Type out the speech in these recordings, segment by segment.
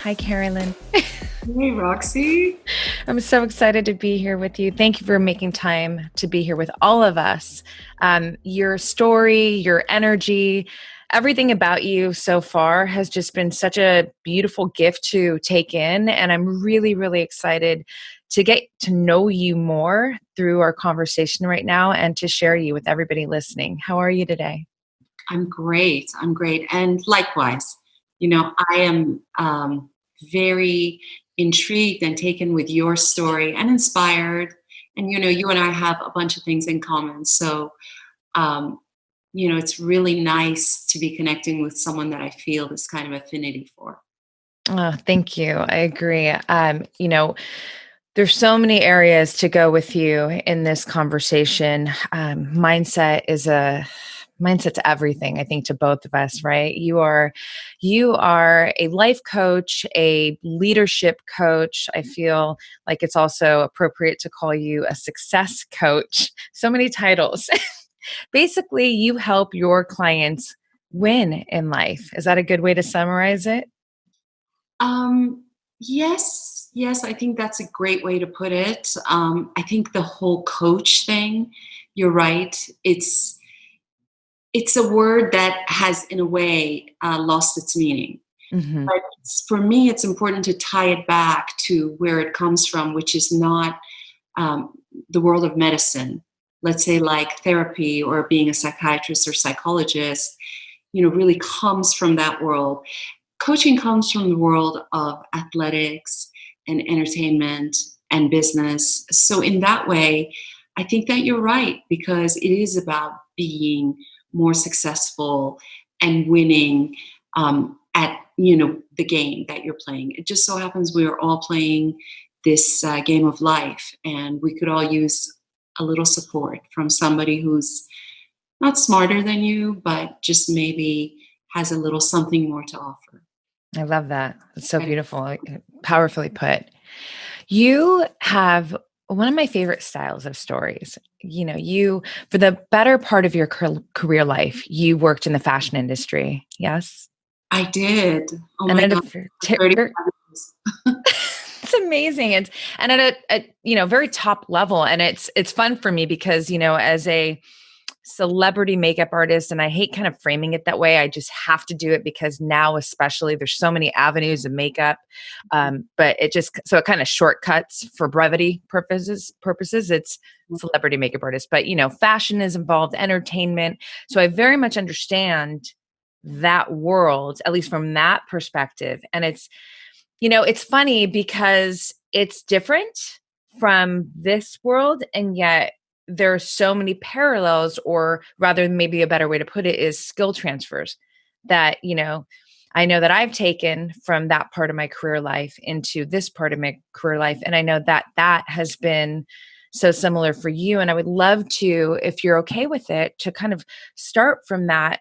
Hi, Carolyn. Hey, Roxy. I'm so excited to be here with you. Thank you for making time to be here with all of us. Your story, your energy, everything about you so far has just been such a beautiful gift to take in. And I'm really, really excited to get to know you more through our conversation right now and to share you with everybody listening. How are you today? I'm great. I'm great. And likewise, I am very intrigued and taken with your story and inspired. And, you and I have a bunch of things in common. So, um, it's really nice to be connecting with someone that I feel this kind of affinity for. Oh, thank you. I agree. There's so many areas to go with you in this conversation. Mindset's everything, I think, to both of us, right? You are a life coach, a leadership coach. I feel like it's also appropriate to call you a success coach. So many titles. Basically, you help your clients win in life. Is that a good way to summarize it? Yes, I think that's a great way to put it. I think the whole coach thing, you're right. It's a word that has, in a way, lost its meaning. Hmm. But for me, it's important to tie it back to where it comes from, which is not um, the world of medicine. Let's say, like therapy or being a psychiatrist or psychologist, really comes from that world. Coaching comes from the world of athletics and entertainment and business. So, in that way, I think that you're right because it is about being more successful and winning at the game that you're playing. It just so happens we are all playing this game of life, and we could all use a little support from somebody who's not smarter than you, but just maybe has a little something more to offer. I love that. It's so Right. beautiful, powerfully put. You have one of my favorite styles of stories. For the better part of your career life, you worked in the fashion industry. Yes. I did. Oh And my at God, for 35 years. it's amazing. And at a very top level. And it's fun for me because, as a celebrity makeup artist, and I hate kind of framing it that way. I just have to do it because now, especially, there's so many avenues of makeup. But it kind of shortcuts for brevity purposes. It's celebrity makeup artist, but fashion is involved, entertainment. So I very much understand that world, at least from that perspective. And it's funny because it's different from this world, and yet there are so many parallels, or rather, maybe a better way to put it is skill transfers that, I know that I've taken from that part of my career life into this part of my career life. And I know that that has been so similar for you. And I would love to, if you're okay with it, to kind of start from that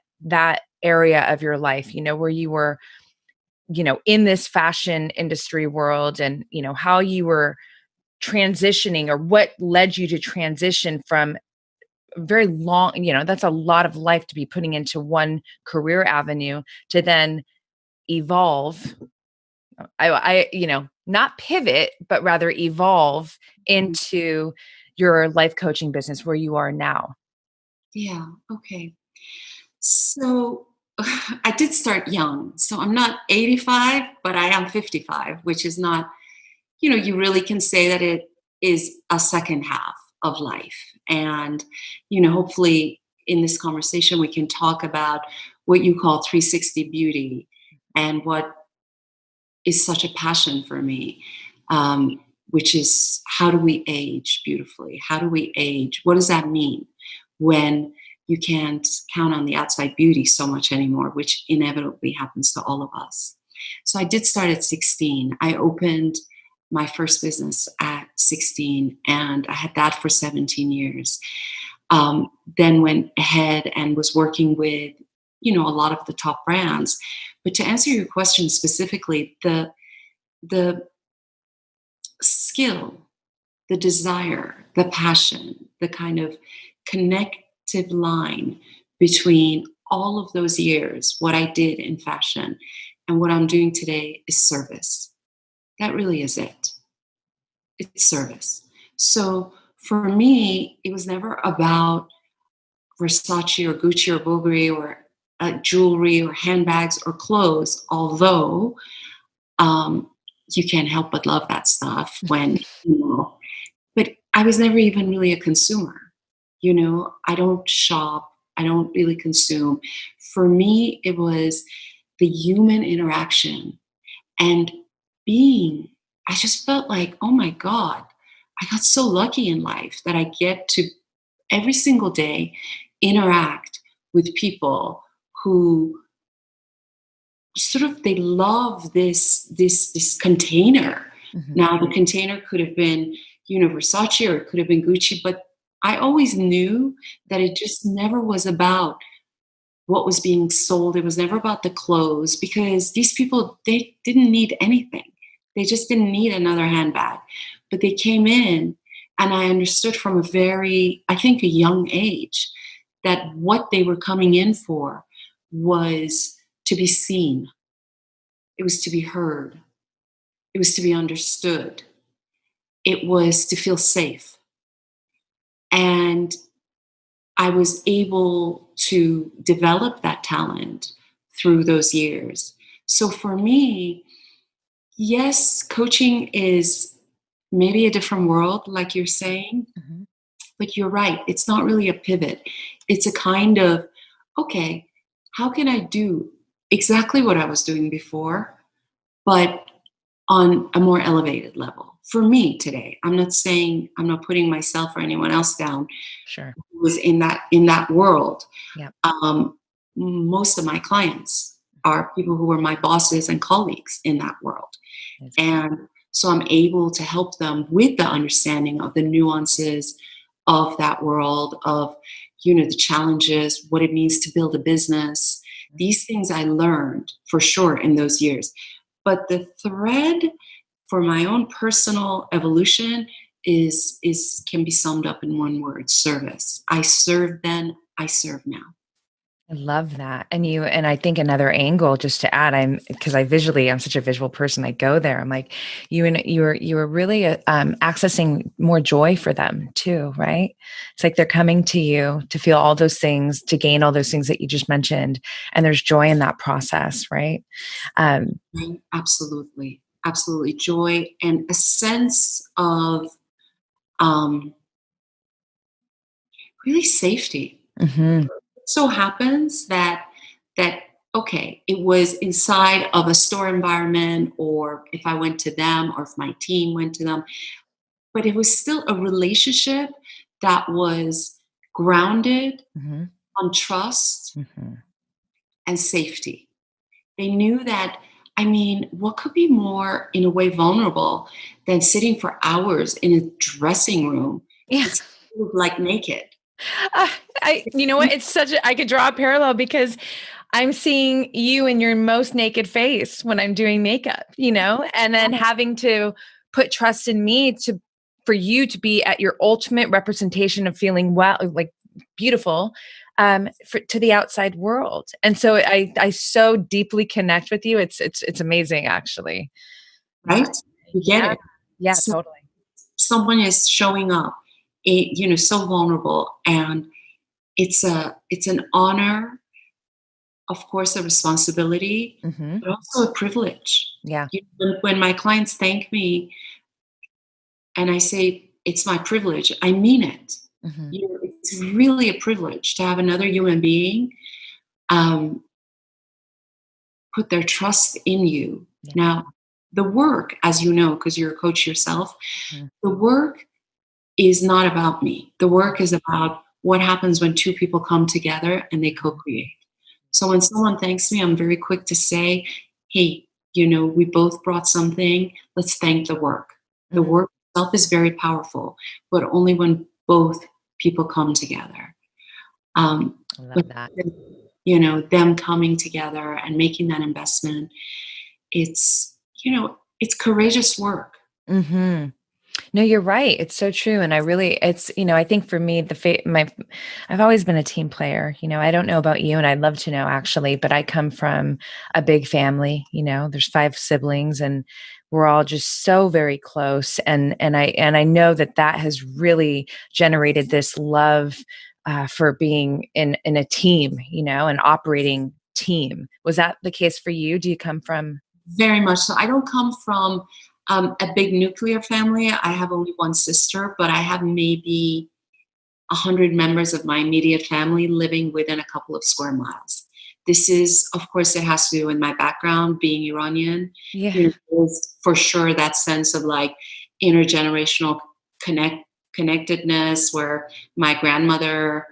area of your life, where you were in this fashion industry world, and how you were transitioning, or what led you to transition from very long, that's a lot of life to be putting into one career avenue, to then evolve. Not pivot, but rather evolve into your life coaching business where you are now. Yeah. Okay. So I did start young. So I'm not 85, but I am 55, which is not, you really can say that it is a second half of life. And, hopefully in this conversation, we can talk about what you call 360 beauty and what is such a passion for me, which is how do we age beautifully? How do we age? What does that mean when you can't count on the outside beauty so much anymore, which inevitably happens to all of us? So I did start at 16. I opened my first business at 16, and I had that for 17 years. Then went ahead and was working with, a lot of the top brands. But to answer your question specifically, the skill, the desire, the passion, the kind of connective line between all of those years, what I did in fashion, And what I'm doing today is service. That really is it. It's service. So for me, it was never about Versace or Gucci or Bulgari or jewelry or handbags or clothes, although um, you can't help but love that stuff when, but I was never even really a consumer. I don't shop, I don't really consume. For me, it was the human interaction and being, I just felt like, oh my God, I got so lucky in life that I get to every single day interact with people who sort of they love this container. Mhm. Now the container could have been Versace or it could have been Gucci, but I always knew that it just never was about what was being sold. It was never about the clothes because these people, they didn't need anything. They just didn't need another handbag. But they came in and I understood from a very, I think, a young age that what they were coming in for was to be seen. It was to be heard. It was to be understood. It was to feel safe. And I was able to develop that talent through those years. So for me, yes, coaching is maybe a different world, like you're saying, Mhm. but you're right. It's not really a pivot. It's a kind of, okay, how can I do exactly what I was doing before, but on a more elevated level? For me today, I'm not saying, I'm not putting myself or anyone else down Sure. who was in that world. Yeah. Um, Most of my clients are people who were my bosses and colleagues in that world. Amazing. And so I'm able to help them with the understanding of the nuances of that world, of, the challenges, what it means to build a business. These things I learned for sure in those years. But the thread for my own personal evolution is can be summed up in one word: service. I served then, I serve now. I love that. And I think another angle just to add, because I'm such a visual person. I go there. I'm like, you were really accessing more joy for them too, right? It's like they're coming to you to feel all those things, to gain all those things that you just mentioned, and there's joy in that process, right? Um, Right? Absolutely. Absolutely. Joy and a sense of um, really safety. mhm, It so happens that okay, it was inside of a store environment, or if I went to them, or if my team went to them, but it was still a relationship that was grounded mhm, on trust mhm. and safety. They knew that, I mean, what could be more, in a way, vulnerable than sitting for hours in a dressing room? Yeah. It's like naked. You know what? I could draw a parallel because I'm seeing you in your most naked face when I'm doing makeup, and then having to put trust in me for you to be at your ultimate representation of feeling well, like beautiful, to the outside world. And so I so deeply connect with you. It's amazing, actually. Yeah, Right? You get yeah, it. yeah, So totally. someone is showing up, so vulnerable, and it's an honor, of course, a responsibility, Hmm. but also a privilege. Yeah. When my clients thank me and I say it's my privilege, I mean it. Hmm. It's really a privilege to have another human being um, put their trust in you. Yeah. Now, the work, as you know, because you're a coach yourself, Mhm. the work is not about me. The work is about what happens when two people come together and they co-create. So when someone thanks me, I'm very quick to say, hey, we both brought something. Let's thank the work. The Mhm. work itself is very powerful, but only when both people come together. I But love that. them coming together and making that investment, it's courageous work. Hmm. No, you're right. It's so true. And I really, it's, I think for me, I've always been a team player. I don't know about you, and I'd love to know actually, but I come from a big family. There's 5 siblings, and we're all just so very close. And I know that has really generated this love for being in a team, an operating team. Was that the case for you? Do you come from? Very much so. I don't come from a big nuclear family. I have only one sister, but I have maybe 100 members of my immediate family living within a couple of square miles. This is, of course, it has to do with my background being Iranian. Yeah. There's for sure that sense of like intergenerational connectedness where my grandmother,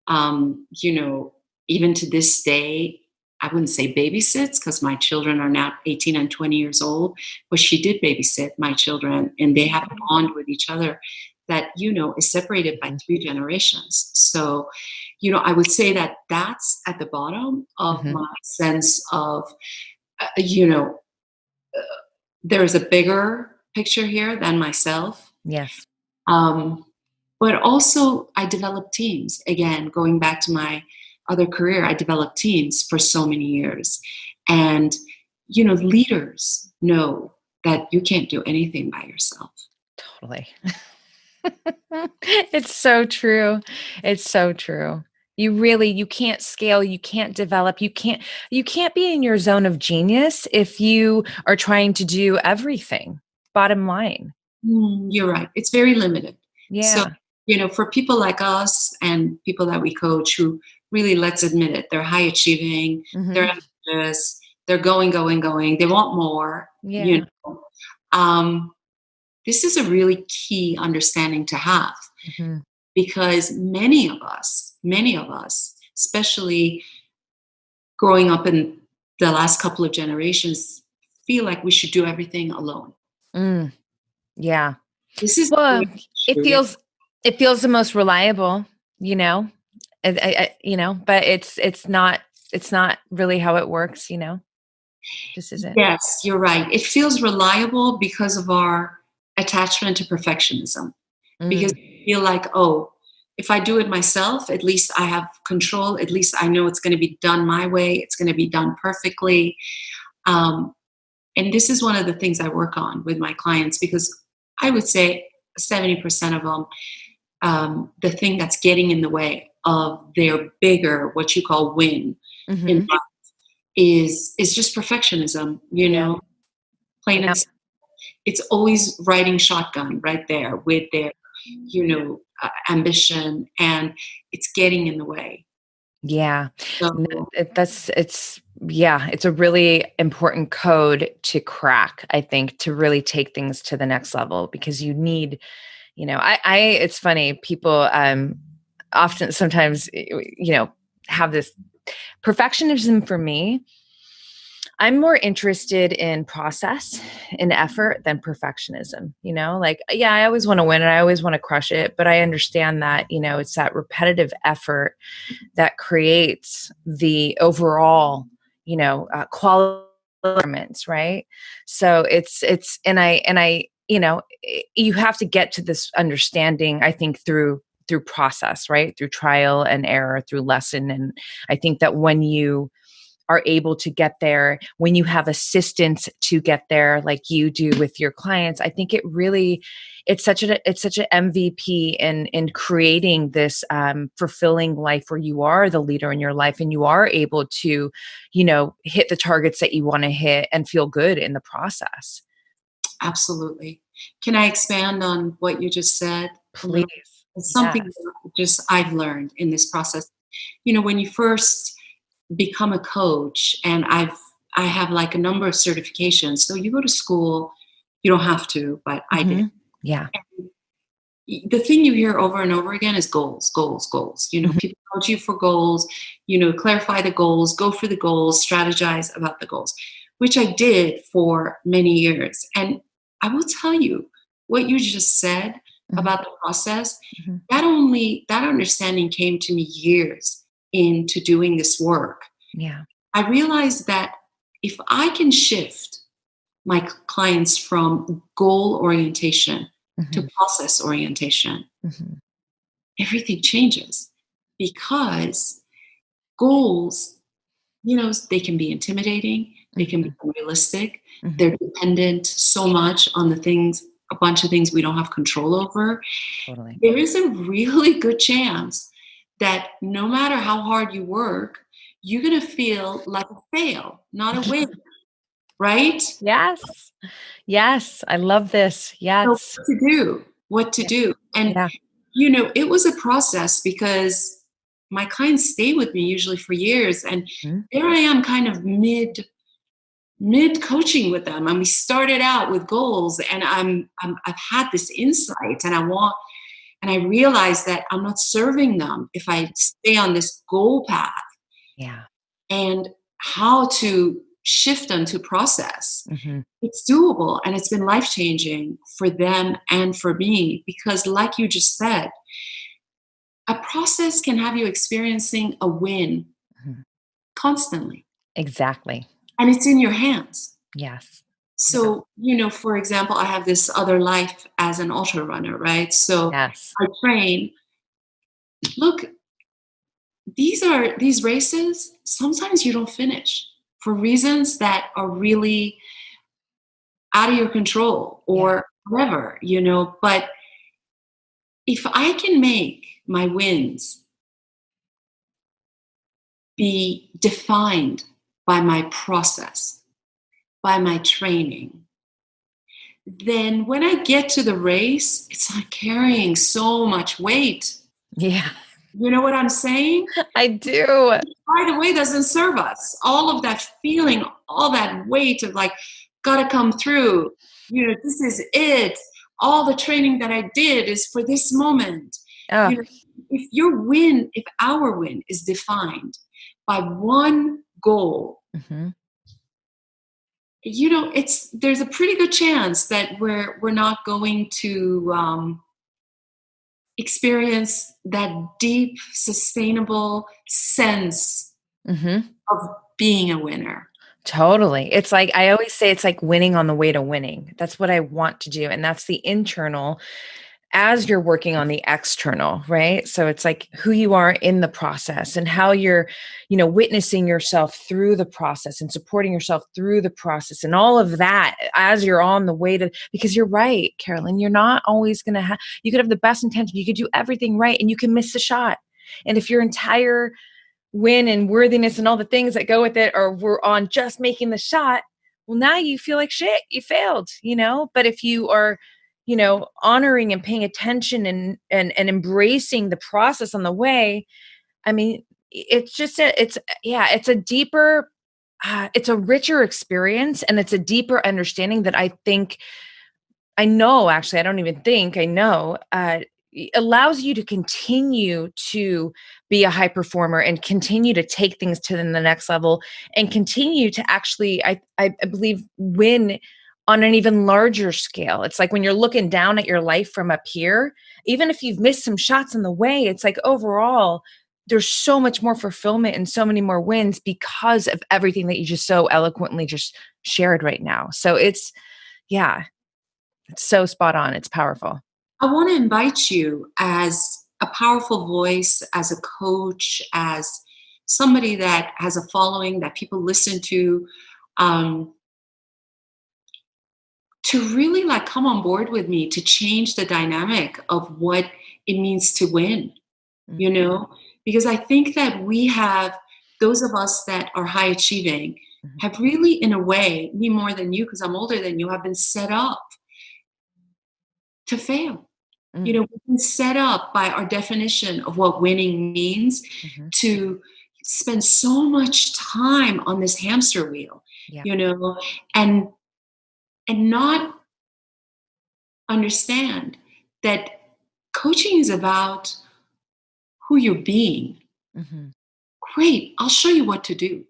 even to this day, I wouldn't say babysits because my children are now 18 and 20 years old, but she did babysit my children and they have a bond with each other that, is separated by 3 generations. So, I would say that that's at the bottom of Mhm. my sense of, uh, you know, there's a bigger picture here than myself. Yes. Um, but also, I developed teams. Again, going back to my other career, I developed teams for so many years. And, leaders know that you can't do anything by yourself. Totally. It's so true. It's so true. You can't scale, you can't develop, you can't be in your zone of genius if you are trying to do everything. Bottom line. You're right. It's very limited. So, Yeah. for people like us and people that we coach who really, let's admit it, they're high achieving, they're Mhm. ambitious, they're going, going, going, they want more, Yeah. um, this is a really key understanding to have Mhm. because many of us, especially growing up in the last couple of generations, feel like we should do everything alone. Mm, yeah. This is very Well, it true. Yeah. feels the most reliable, you know? But it's not really how it works, Just isn't. Yes, you're right. It feels reliable because of our attachment to perfectionism. Because Mm, we feel like, oh, if I do it myself, at least I have control. At least I know it's going to be done my way. It's going to be done perfectly. Um, and this is one of the things I work on with my clients because I would say 70% of them, the thing that's getting in the way of their bigger, what you call win, in mhm. life is just perfectionism. Yeah. Plain and Yeah. simple. It's always riding shotgun right there with their, ambition, and it's getting in the way. Yeah. N So it that's it's yeah, it's a really important code to crack, I think, to really take things to the next level because you need, I it's funny, people, often sometimes, have this perfectionism for me. I'm more interested in process and effort than perfectionism, like, yeah, I always want to win and I always want to crush it, but I understand that, it's that repetitive effort that creates the overall, quality performance, right? So and I, you have to get to this understanding, I think, through process, right? Through trial and error, through lesson. And I think that when you are able to get there, when you have assistance to get there like you do with your clients, I think it's such an MVP in creating this fulfilling life where you are the leader in your life and you are able to, hit the targets that you want to hit and feel good in the process. absolutely. Can I expand on what you just said a little? Please. It's something Yes. that just I've learned in this process. When you first become a coach, and I have like a number of certifications. So you go to school, you don't have to, but I did. Hmm. Yeah. The thing you hear over and over again is goals, goals, goals. Mhm. People coach you for goals, clarify the goals, go for the goals, strategize about the goals, which I did for many years. And I will tell you what you just said Mhm. about the process, Mhm. that understanding came to me years into doing this work. Yeah. I realized that if I can shift my clients from goal orientation to Mhm. process orientation, Mhm. everything changes because goals, they can be intimidating, they can be Mhm. unrealistic, Mhm. they're dependent so much on a bunch of things we don't have control over. Totally. There is a really good chance that no matter how hard you work, you're going to feel like a fail, not a win, right? Yes. Yes. I love this. So Yes. what to do? What to Yeah. do? And, Yeah. it was a process because my clients stay with me usually for years. And Mhm. there I am kind of mid coaching with them, and we started out with goals, and I've had this insight, and I realized that I'm not serving them if I stay on this goal path, Yeah. and how to shift them to process. Mhm. It's doable, and it's been life changing for them and for me because, like you just said, a process can have you experiencing a win Mhm. constantly, Exactly. and it's in your hands. Yes. Yeah. So, for example, I have this other life as an ultra runner, right? So Yes. I train. Look, these races, sometimes you don't finish for reasons that are really out of your control Yeah. or whatever, but if I can make my wins be defined by my process, by my training, then when I get to the race, it's not carrying so much weight. Yeah. You know what I'm saying? I do. By the way, doesn't serve us. All of that feeling, all that weight of like, gotta come through. This is it. All the training that I did is for this moment. Oh. You know, if our win is defined by one goal, Mhm. there's a pretty good chance that we're not going to experience that deep, sustainable sense Mhm. of being a winner. Totally. It's like I always say it's like winning on the way to winning. That's what I want to do, and that's the internal as you're working on the external, right? So it's like who you are in the process and how you're, witnessing yourself through the process and supporting yourself through the process and all of that as you're on the way to, because you're right, Carolyn, you're not always going to have, you could have the best intention, you could do everything right and you can miss the shot. And if your entire win and worthiness and all the things that go with it or we're on just making the shot, well, now you feel like shit, you failed, but if you are, honoring and paying attention and embracing the process on the way, I mean, it's just it's a deeper, it's a richer experience and it's a deeper understanding that I think I know, actually, I don't even think I know, allows you to continue to be a high performer and continue to take things to the next level and continue to actually, I believe, win on an even larger scale. It's like when you're looking down at your life from up here, even if you've missed some shots in the way, it's like overall, there's so much more fulfillment and so many more wins because of everything that you just so eloquently just shared right now. So yeah, it's so spot on. It's powerful. I want to invite you as a powerful voice, as a coach, as somebody that has a following that people listen um, to really like come on board with me to change the dynamic of what it means to win, Mm, you know? Because I think that we have, those of us that are high achieving, mhm, have really, in a way, me more than you, because I'm older than you, have been set up to fail. mm, We've been set up by our definition of what winning means mhm. to spend so much time on this hamster wheel, Yeah. you know, and not understand that coaching is about who you're being. Mhm, Great, I'll show you what to do.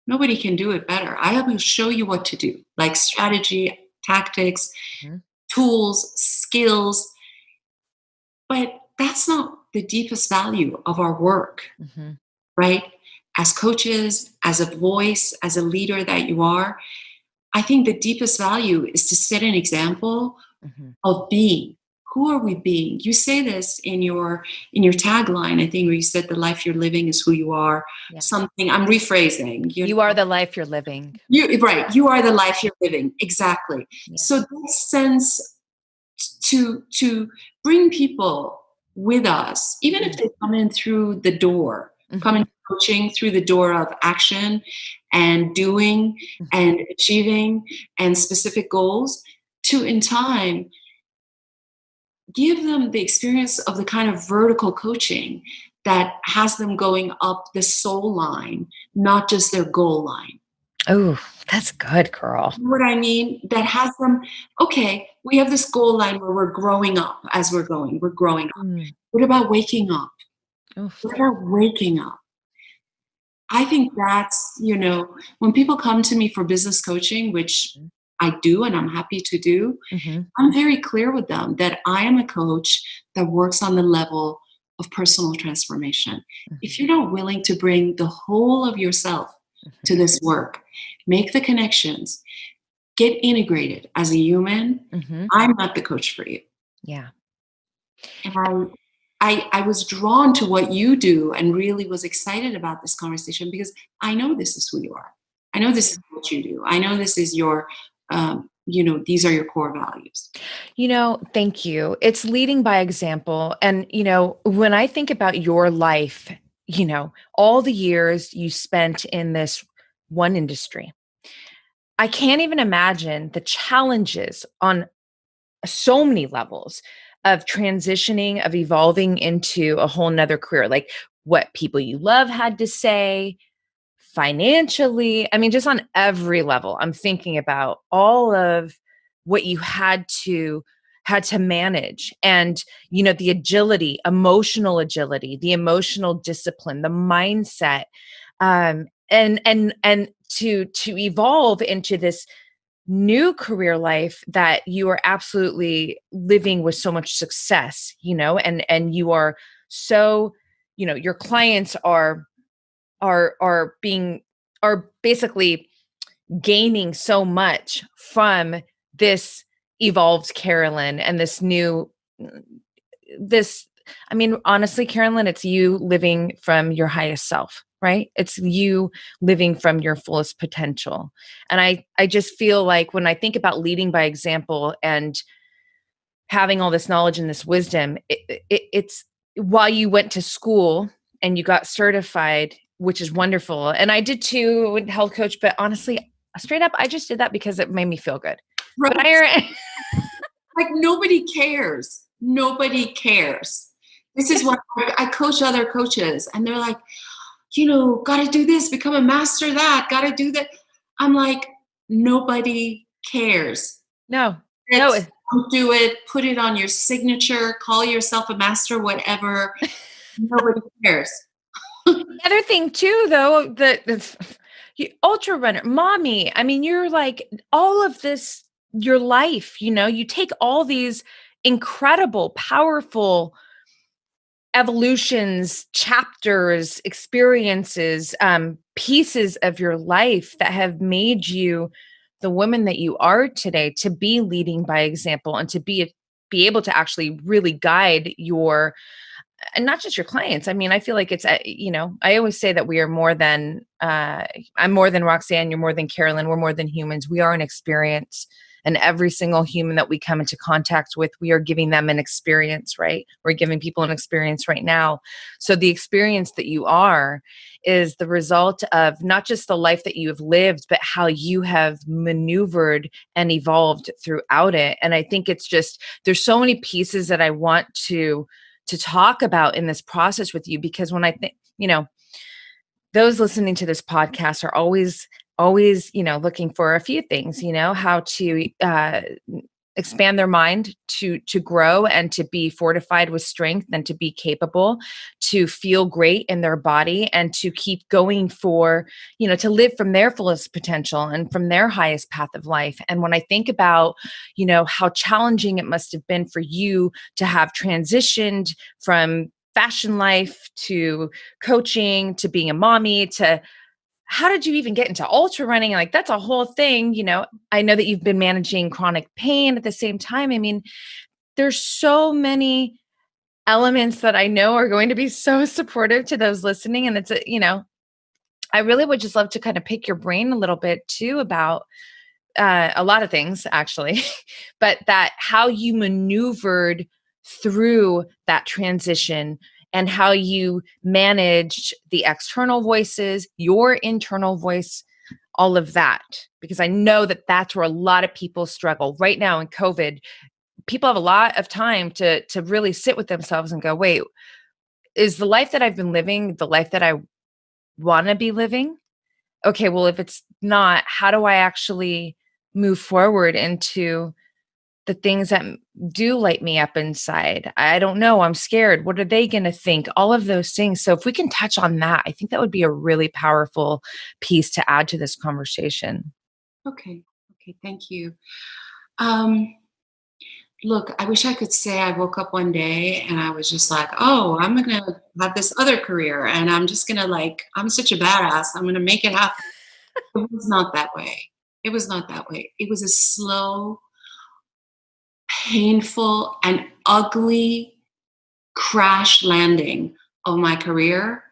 Nobody can do it better. I will show you what to do, like strategy, tactics, mhm, tools, skills. But that's not the deepest value of our work, mhm. right? As coaches, as a voice, as a leader that you are, I think the deepest value is to set an example Mhm. of being. Who are we being? You say this in your tagline, I think, where you said the life you're living is who you are. Yeah. Something I'm rephrasing. You are the life you're living. You right. You are the life you're living. Exactly. Yeah. So this sense to bring people with us, even if they come in through the door, come Mhm. in coaching through the door of action and doing Mhm. and achieving and specific goals, to in time give them the experience of the kind of vertical coaching that has them going up the soul line, not just their goal line. Oh, that's good, girl. You know what I mean? That has them, okay, we have this goal line where we're growing up as we're going, we're growing up. Mm. What about waking up? Oof. What about waking up? I think that's, when people come to me for business coaching, which I do and I'm happy to do, Mhm. I'm very clear with them that I am a coach that works on the level of personal transformation. If Mhm. you're not willing to bring the whole of yourself to Mhm. this work, make the connections, get integrated as a human, Mhm. I'm not the coach for you. Yeah. And I was drawn to what you do and really was excited about this conversation because I know this is who you are. I know this is what you do. I know this is these are your core values. Thank you. It's leading by example. And, when I think about your life, all the years you spent in this one industry, I can't even imagine the challenges on so many levels of transitioning, of evolving into a whole nother career, like what people you love had to say, financially. I mean, just on every level, I'm thinking about all of what you had to manage, and the agility, emotional agility, the emotional discipline, the mindset, and to evolve into this new career life that you are absolutely living with so much success, and you are so, your clients are basically gaining so much from this evolved Carolyn and this I mean, honestly, Carolyn, it's you living from your highest self, right? It's you living from your fullest potential. And I just feel like when I think about leading by example and having all this knowledge and this wisdom, it's while you went to school and you got certified, which is wonderful. And I did too, with health coach, but honestly, straight up, I just did that because it made me feel good. But Right. I, Like nobody cares. Nobody cares. This is what I coach other coaches and they're like, got to do this, become a master that, got to do that. I'm like, nobody cares. no, no. It's, don't do it, put it on your signature, call yourself a master, whatever. Nobody cares. The other thing too, though, ultra runner, mommy. I mean, you're like all of this, your life. You take all these incredible, powerful evolutions, chapters, experiences, pieces of your life that have made you the woman that you are today, to be leading by example and to be able to actually really guide your, and not just your clients. I mean, I feel like it's, I always say that we are more than, I'm more than Roxanne, you're more than Carolyn, we're more than humans. We are an experience. And every single human that we come into contact with, we are giving them an experience, right? We're giving people an experience right now. So the experience that you are is the result of not just the life that you have lived, but how you have maneuvered and evolved throughout it. And I think it's just, there's so many pieces that I want to talk about in this process with you, because when I think, those listening to this podcast are always, looking for a few things, how to expand their mind, to grow and to be fortified with strength and to be capable, to feel great in their body and to keep going for, to live from their fullest potential and from their highest path of life. And when I think about, how challenging it must have been for you to have transitioned from fashion life to coaching to being a mommy to how did you even get into ultra running? Like, that's a whole thing. I know that you've been managing chronic pain at the same time. I mean, there's so many elements that I know are going to be so supportive to those listening. And I really would just love to kind of pick your brain a little bit too about a lot of things actually, but that how you maneuvered through that transition and how you managed the external voices, your internal voice, all of that. Because I know that that's where a lot of people struggle right now in COVID. People have a lot of time to really sit with themselves and go, wait, is the life that I've been living the life that I want to be living? Okay, well, if it's not, how do I actually move forward into the things that do light me up inside? I don't know. I'm scared. What are they going to think? All of those things. So if we can touch on that, I think that would be a really powerful piece to add to this conversation. Okay. Okay. Thank you. Look, I wish I could say I woke up one day and I was just like, oh, I'm going to have this other career and I'm just going to I'm such a badass. I'm going to make it happen. It was not that way. It was not that way. It was a slow, painful, and ugly crash landing of my career,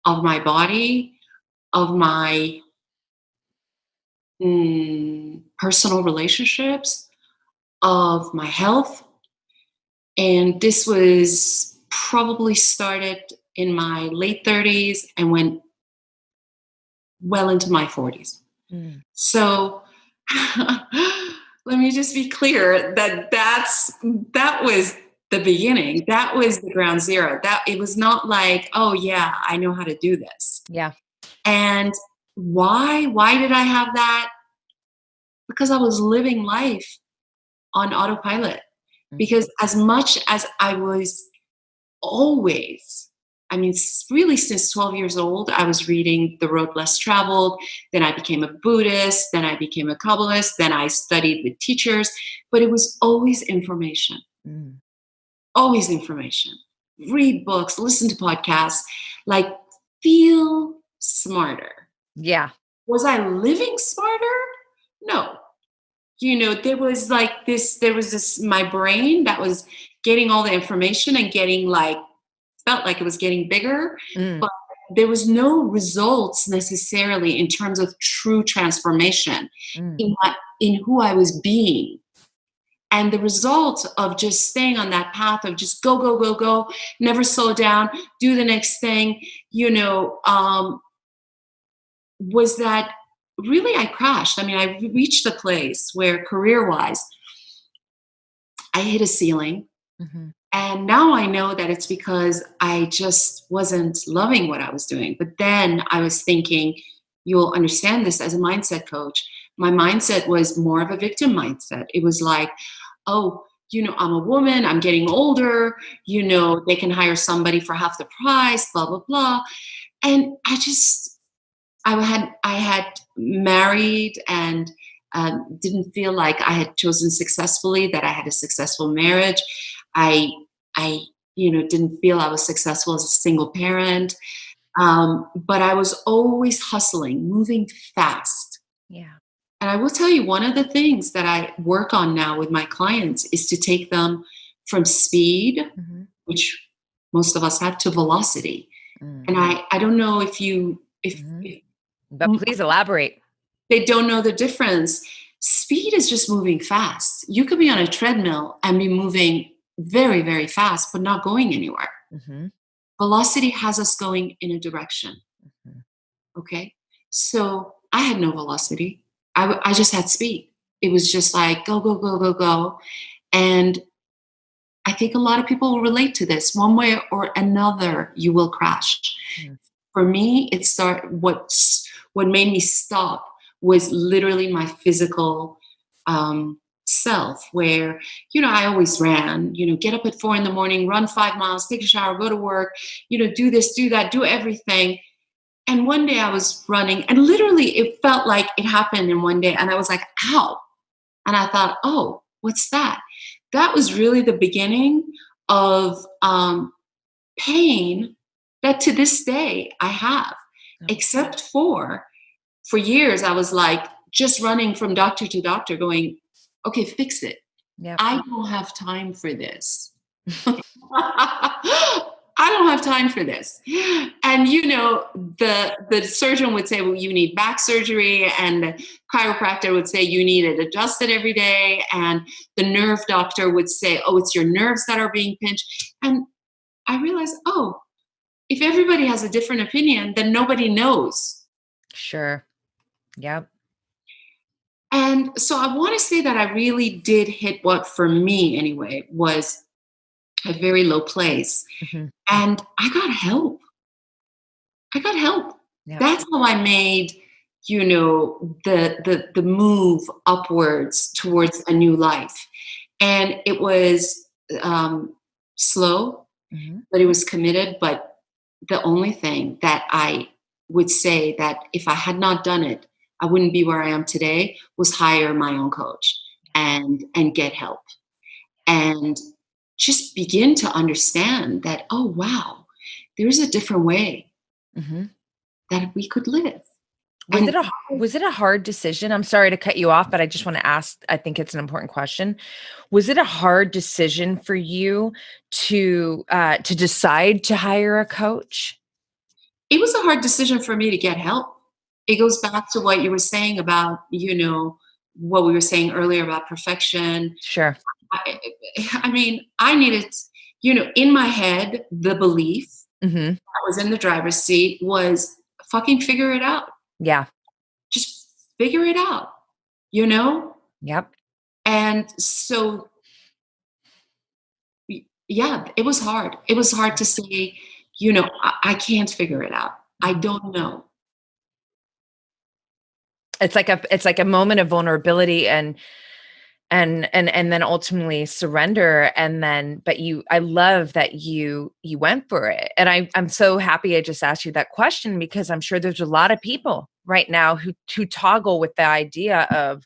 of my body, of my personal relationships, of my health. And this was probably started in my late 30s and went well into my 40s. So let me just be clear that was the beginning. That was the ground zero. That it was not like, oh yeah, I know how to do this. Yeah. And why did I have that? Because I was living life on autopilot. Because as much as I was always, I mean, really since 12 years old, I was reading The Road Less Traveled. Then I became a Buddhist. Then I became a Kabbalist. Then I studied with teachers. But it was always information. Always information. Read books, listen to podcasts, feel smarter. Yeah. Was I living smarter? No. There was this, my brain that was getting all the information and felt like it was getting bigger, but there was no results necessarily in terms of true transformation in who I was being. And the result of just staying on that path of just go, go, go, go, never slow down, do the next thing, was that really I crashed. I mean, I reached a place where career-wise, I hit a ceiling. And now I know that it's because I just wasn't loving what I was doing. But then I was thinking, you'll understand this as a mindset coach. My mindset was more of a victim mindset. It was like, oh, I'm a woman, I'm getting older, they can hire somebody for half the price, blah, blah, blah. And I had married and didn't feel like I had chosen successfully, that I had a successful marriage. I didn't feel I was successful as a single parent. But I was always hustling, moving fast. Yeah. And I will tell you, one of the things that I work on now with my clients is to take them from speed, which most of us have, to velocity. And I don't know if but please elaborate. They don't know the difference. Speed is just moving fast. You could be on a treadmill and be moving very, very fast, but not going anywhere. Velocity has us going in a direction. Okay. So I had no velocity. I just had speed. It was just like, go, go, go, go, go. And I think a lot of people will relate to this. One way or another, you will crash. For me, what made me stop was literally my physical self, where, I always ran, get up at 4 a.m, run 5 miles, take a shower, go to work, do this, do that, do everything. And one day I was running and literally it felt like it happened in one day. And I was like, ow. And I thought, oh, what's that? That was really the beginning of pain that to this day I have, except for for years, I was like just running from doctor to doctor going, okay, fix it. Yeah. I don't have time for this. I don't have time for this. And the surgeon would say, well, you need back surgery, and the chiropractor would say you need it adjusted every day, and the nerve doctor would say, oh, it's your nerves that are being pinched. And I realized, oh, if everybody has a different opinion, then nobody knows. Sure. Yep. And so I want to say that I really did hit what, for me anyway, was a very low place. Mhm. And I got help. I got help. Yep. That's how I made, the move upwards towards a new life. And it was slow, Mhm. but it was committed. But the only thing that I would say that if I had not done it, I wouldn't be where I am today, was hire my own coach and get help. And just begin to understand that, oh, wow, there's a different way Mhm. that we could live. Was And it a hard decision? I'm sorry to cut you off, but I just want to ask, I think it's an important question. Was it a hard decision for you to decide to hire a coach? it was a hard decision for me to get help. It goes back to what you were saying about, what we were saying earlier about perfection. Sure. I, I mean, I needed, in my head, the belief Mhm. that was in the driver's seat was fucking figure it out. Yeah. Just figure it out, you know? Yep. And so, yeah, it was hard. It was hard to say, I can't figure it out. I Mhm. don't know. It's like a moment of vulnerability and then ultimately surrender, and then but I love that you went for it. And I'm so happy I just asked you that question, because I'm sure there's a lot of people right now who toggle with the idea of,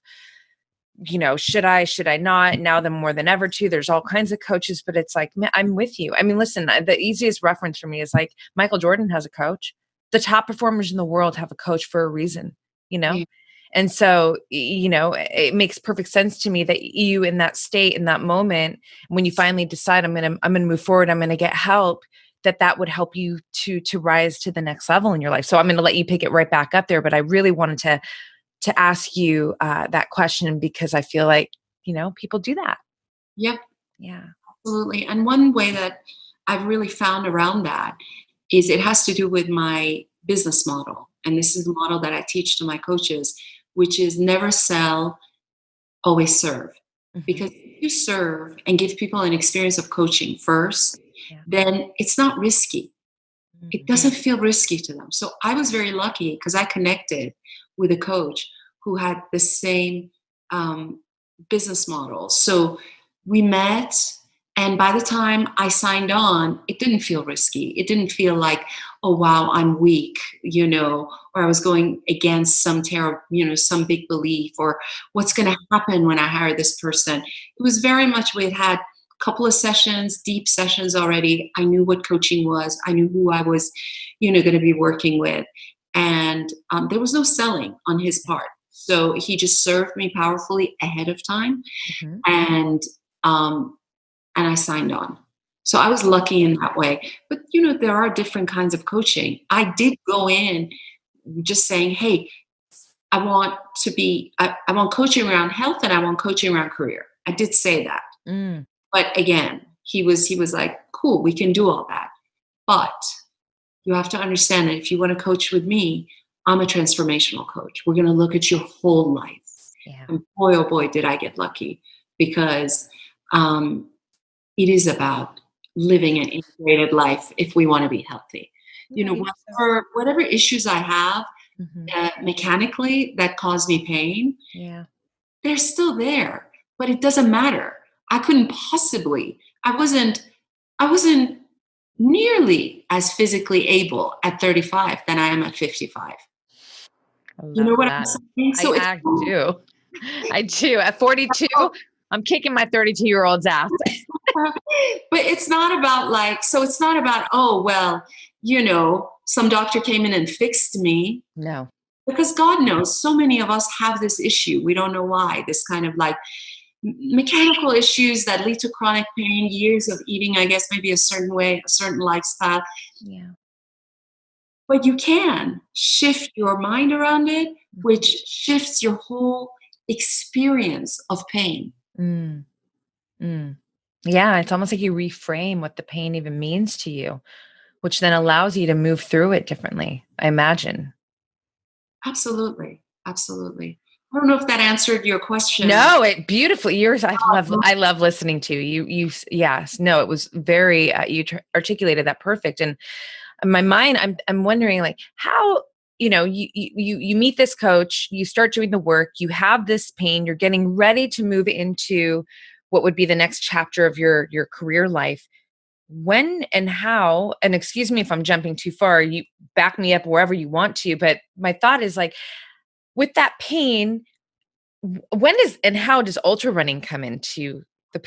should I not, now than more than ever too. There's all kinds of coaches, but it's like, man, I'm with you. I mean, listen, the easiest reference for me is like Michael Jordan has a coach. The top performers in the world have a coach for a reason, you know? Yeah. And so, it makes perfect sense to me that you, in that state, in that moment, when you finally decide I'm going to move forward, I'm going to get help, that would help you to rise to the next level in your life. So I'm going to let you pick it right back up there. But I really wanted to ask you that question, because I feel like, people do that. Yep, Yeah. absolutely. And one way that I've really found around that is it has to do with my business model. And this is the model that I teach to my coaches, which is never sell, always serve. Mhm. Because if you serve and give people an experience of coaching first, Yeah. then it's not risky. It Mhm. doesn't feel risky to them. So I was very lucky because I connected with a coach who had the same um, business model. So we met, and by the time I signed on, it didn't feel risky. It didn't feel like, oh wow, I'm weak, or I was going against some terrible, some big belief, or what's going to happen when I hire this person. It was very much we had had couple of sessions, deep sessions already. I knew what coaching was. I knew who I was, going to be working with. And there was no selling on his part. So he just served me powerfully ahead of time. Mhm. And, um, and I signed on. So I was lucky in that way. But, there are different kinds of coaching. I did go in just saying, hey, I want coaching around health, and I want coaching around career. I did say that. Mm. But again, he was like, cool, we can do all that. But you have to understand that if you want to coach with me, I'm a transformational coach. We're going to look at your whole life. Yeah. And boy, oh boy, did I get lucky, because um, it is about living an integrated life if we want to be healthy. Yeah, you so. Whatever issues I have Mhm. mechanically that cause me pain, Yeah. they're still there, but it doesn't matter. I couldn't possibly. I wasn't nearly as physically able at 35 than I am at 55. I You love know what I'm that. saying? So it's I do. I do. At 42, I'm kicking my 32-year-old's ass. but it's not about it's not about, oh well, some doctor came in and fixed me. No. Because God knows so many of us have this issue. We don't know why. This kind of like mechanical issues that lead to chronic pain, years of eating, I guess, maybe a certain way, a certain lifestyle. Yeah. But you can shift your mind around it, which Mhm. shifts your whole experience of pain. Mm, mm. Yeah, it's almost like you reframe what the pain even means to you, which then allows you to move through it differently, I imagine. Absolutely. Absolutely. I don't know if that answered your question. No, it beautifully yours. I love listening to you. Yes, no, it was very articulated that perfect. And in my mind, I'm wondering like how you meet this coach, you start doing the work, you have this pain, you're getting ready to move into what would be the next chapter of your career life. When and how, and excuse me if I'm jumping too far, you back me up wherever you want to, but my thought is like with that pain, when does and how does ultra running come into the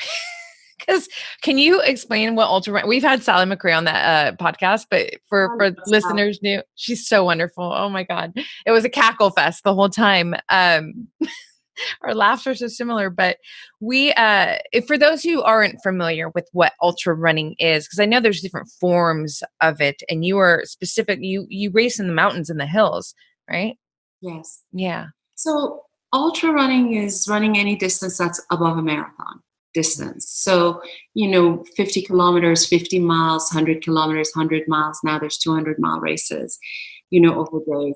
because can you explain what ultra run we've had Sally McRae on that podcast, but I for love Sally. listeners new, she's so wonderful. Oh my God. It was a cackle fest the whole time. Our laughs are so similar, but we if for those who aren't familiar with what ultra running is, because I know there's different forms of it, and you are specific, you race in the mountains and the hills, right? Yes. Yeah. So ultra running is running any distance that's above a marathon distance. So, 50 kilometers, 50 miles, 100 kilometers, 100 miles. Now there's 200-mile races, over days.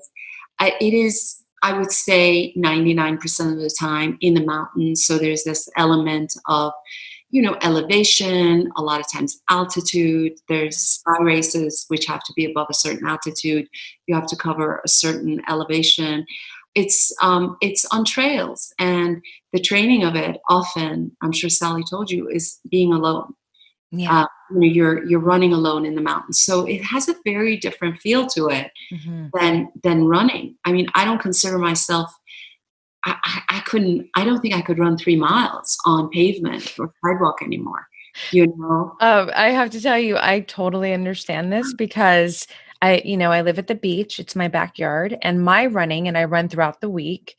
It is, I would say, 99% of the time in the mountains. So there's this element of, elevation, a lot of times altitude. There's sky races, which have to be above a certain altitude. You have to cover a certain elevation. It's on trails, and the training of it often, I'm sure Sally told you, is being alone. Yeah. You're running alone in the mountains, so it has a very different feel to it Hmm. than running. I mean, I don't consider myself. I couldn't. I don't think I could run 3 miles on pavement or sidewalk anymore. You know. I have to tell you, I totally understand this because I live at the beach. It's my backyard, and my running, and I run throughout the week,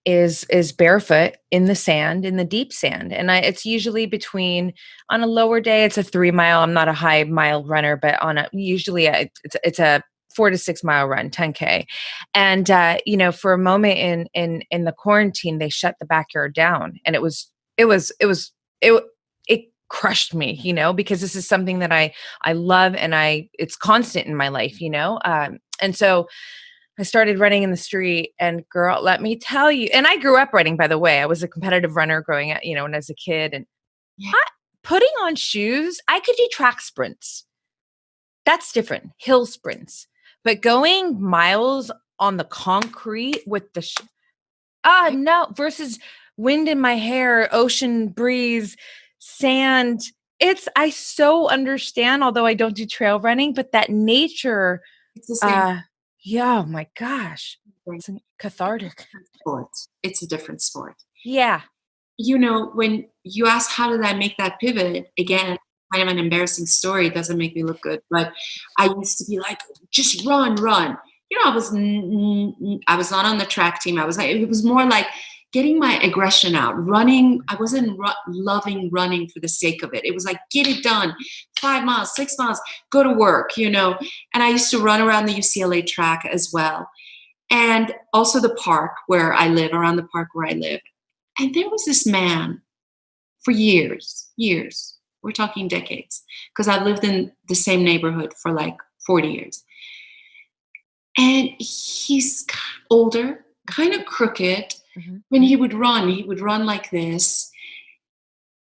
is barefoot in the sand, in the deep sand, and it's usually between on a lower day, it's a 3 mile. I'm not a high mile runner, but on a usually it's a 4 to 6 mile run, 10K, and for a moment in the quarantine, they shut the backyard down, and it it crushed me, because this is something that I love, and it's constant in my life, and so I started running in the street, and girl, let me tell you, and I grew up running, by the way. I was a competitive runner growing up, when I was a kid, and Yeah, I, putting on shoes, I could do track sprints. That's different, hill sprints, but going miles on the concrete with the I, no, versus wind in my hair, ocean breeze, sand. I so understand, although I don't do trail running, but that nature, it's the same uh, yeah, oh my gosh, thing. it's cathartic. Sport. It's a different sport. Yeah. When you ask how did I make that pivot, again, kind of an embarrassing story. It doesn't make me look good, but I used to be like, just run, run. I was not on the track team. I was like, it was more like getting my aggression out, running. I wasn't loving running for the sake of it. It was like, get it done, 5 miles, 6 miles, go to work. And I used to run around the UCLA track as well. And also the park where I live, around the park where I live. And there was this man for years, years. We're talking decades, because I've lived in the same neighborhood for like 40 years. And he's older, kind of crooked. Mhm. When he would run like this.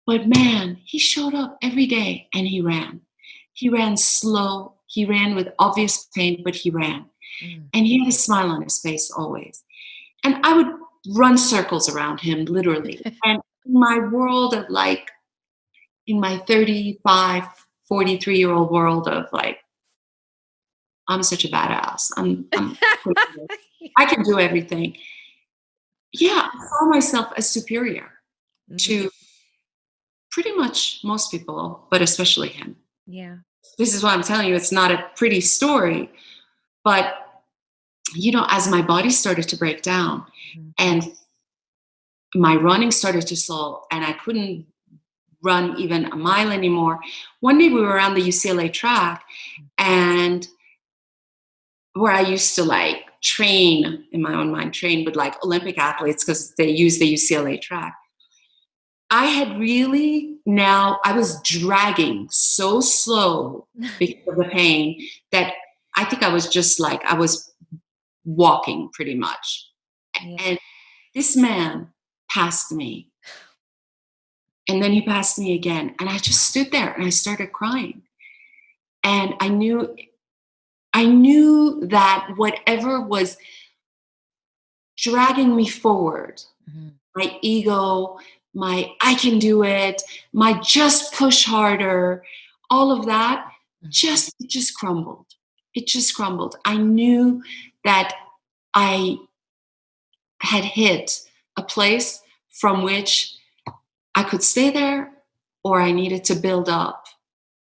But man, he showed up every day and he ran. He ran slow. He ran with obvious pain, but he ran. Mm. And he had a smile on his face always. And I would run circles around him, literally. And in my world of like, in my 35, 43-year-old world of like, I'm such a badass. I can do everything. Yeah, I saw myself as superior Mhm. to pretty much most people, but especially him. Yeah. This is why I'm telling you, it's not a pretty story, but as my body started to break down Mhm. and my running started to slow and I couldn't run even a mile anymore. One day we were around the UCLA track and where I used to like train in my own mind, train with like Olympic athletes because they use the UCLA track. I had really I was dragging so slow because of the pain that I think I was just like, I was walking pretty much. Yeah. And this man passed me. And then he passed me again. And I just stood there and I started crying. And I knew that whatever was dragging me forward, Mhm. my ego, my I can do it, my just push harder, all of that Mhm. it just crumbled. It just crumbled. I knew that I had hit a place from which I could stay there or I needed to build up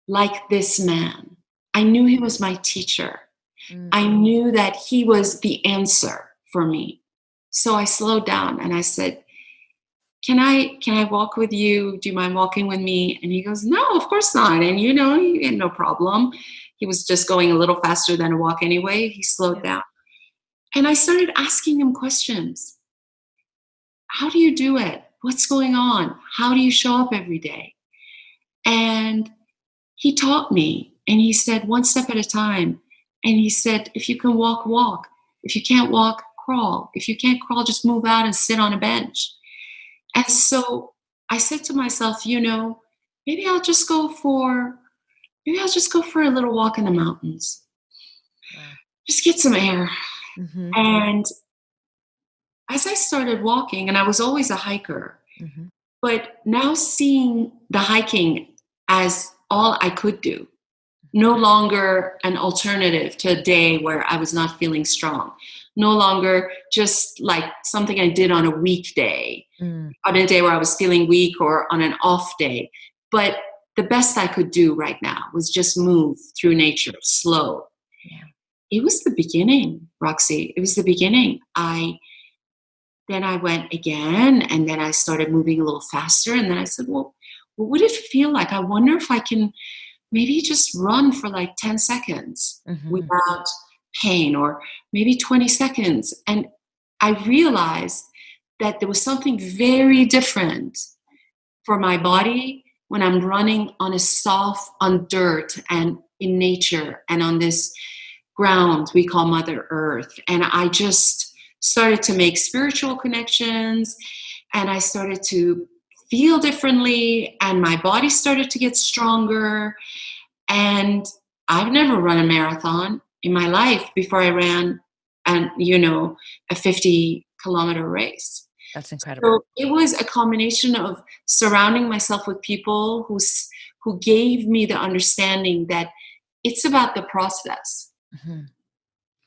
like this man. I knew he was my teacher. Mm. I knew that he was the answer for me. So I slowed down and I said, can I walk with you? Do you mind walking with me? And he goes, no, of course not. And he had no problem. He was just going a little faster than a walk anyway. He slowed Yeah. down. And I started asking him questions. How do you do it? What's going on? How do you show up every day? And he taught me and he said, one step at a time. And he said, if you can walk, walk. If you can't walk, crawl. If you can't crawl, just move out and sit on a bench. And so I said to myself, maybe I'll just go for a little walk in the mountains. Wow. Just get some air. Mhm. And as I started walking, and I was always a hiker, Mhm. but now seeing the hiking as all I could do, no longer an alternative to a day where I was not feeling strong, no longer just like something I did on a weekday, Mm. on a day where I was feeling weak or on an off day. But the best I could do right now was just move through nature, slow. Yeah. It was the beginning, Roxy. It was the beginning. Then I went again, and then I started moving a little faster. And then I said, well, what would it feel like? I wonder if I can maybe just run for like 10 seconds Mhm. without pain, or maybe 20 seconds. And I realized that there was something very different for my body when I'm running on dirt and in nature and on this ground we call Mother Earth. And I just started to make spiritual connections and I started to feel differently and my body started to get stronger. And I've never run a marathon in my life before I ran a 50-kilometer race. That's incredible. So it was a combination of surrounding myself with people who gave me the understanding that it's about the process, Mhm.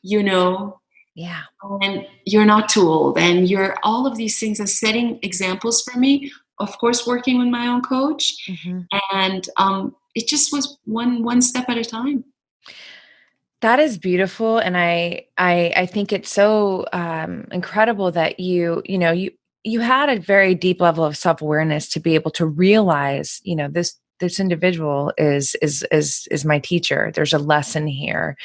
you know, Yeah. and you're not too old, and you're all of these things and setting examples for me. Of course, working with my own coach, Mhm. and it just was one step at a time. That is beautiful, and I think it's so, incredible that you had a very deep level of self-awareness to be able to realize, this individual is my teacher. There's a lesson here.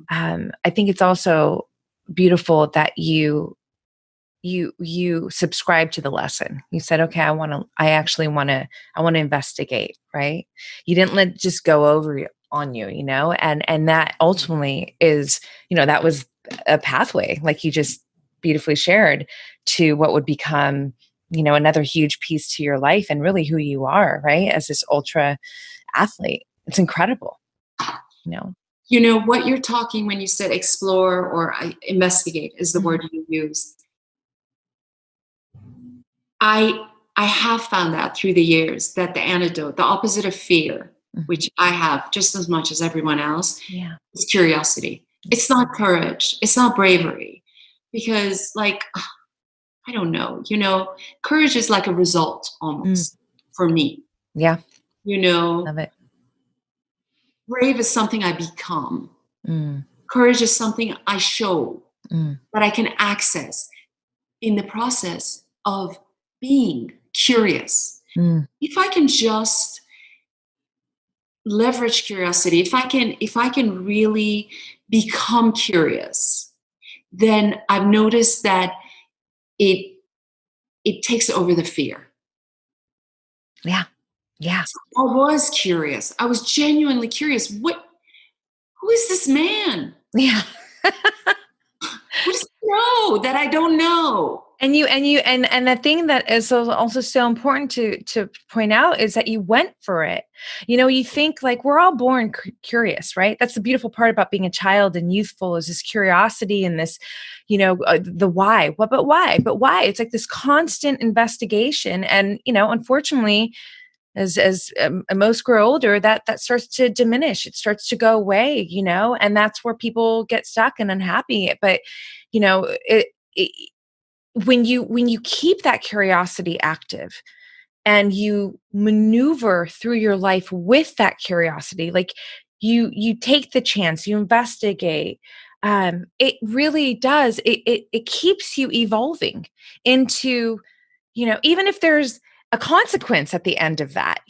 I think it's also beautiful that you subscribe to the lesson. You said, okay, I want to investigate, right? You didn't let it just go over on you, and that ultimately is, that was a pathway, like you just beautifully shared, to what would become, another huge piece to your life and really who you are, right? As this ultra athlete. It's incredible, you know. What you're talking when you said explore or investigate is the Mhm. word you used. I have found out through the years that the antidote, the opposite of fear, Mhm. which I have just as much as everyone else, Yeah. is curiosity. It's not courage. It's not bravery. Because, like, I don't know, courage is like a result Mm. almost for me. Yeah. You know, Love it. brave is something I become. Mm. Courage is something I show. Mm. that I can access in the process of being curious. Mm. If I can just leverage curiosity, if I can really become curious, then I've noticed that it takes over the fear. Yeah. Yeah. I was curious. I was genuinely curious. Who is this man? Yeah. What does he know that I don't know? And the thing that is also so important to point out is that you went for it. You think like we're all born curious, right? That's the beautiful part about being a child and youthful is this curiosity and this, the why. What, but why? But why? It's like this constant investigation. And unfortunately, as most grow older, that starts to diminish. It starts to go away, and that's where people get stuck and unhappy. But it when you keep that curiosity active and you maneuver through your life with that curiosity, like you take the chance, you investigate, it really does, it keeps you evolving into, even if there's a consequence at the end of that,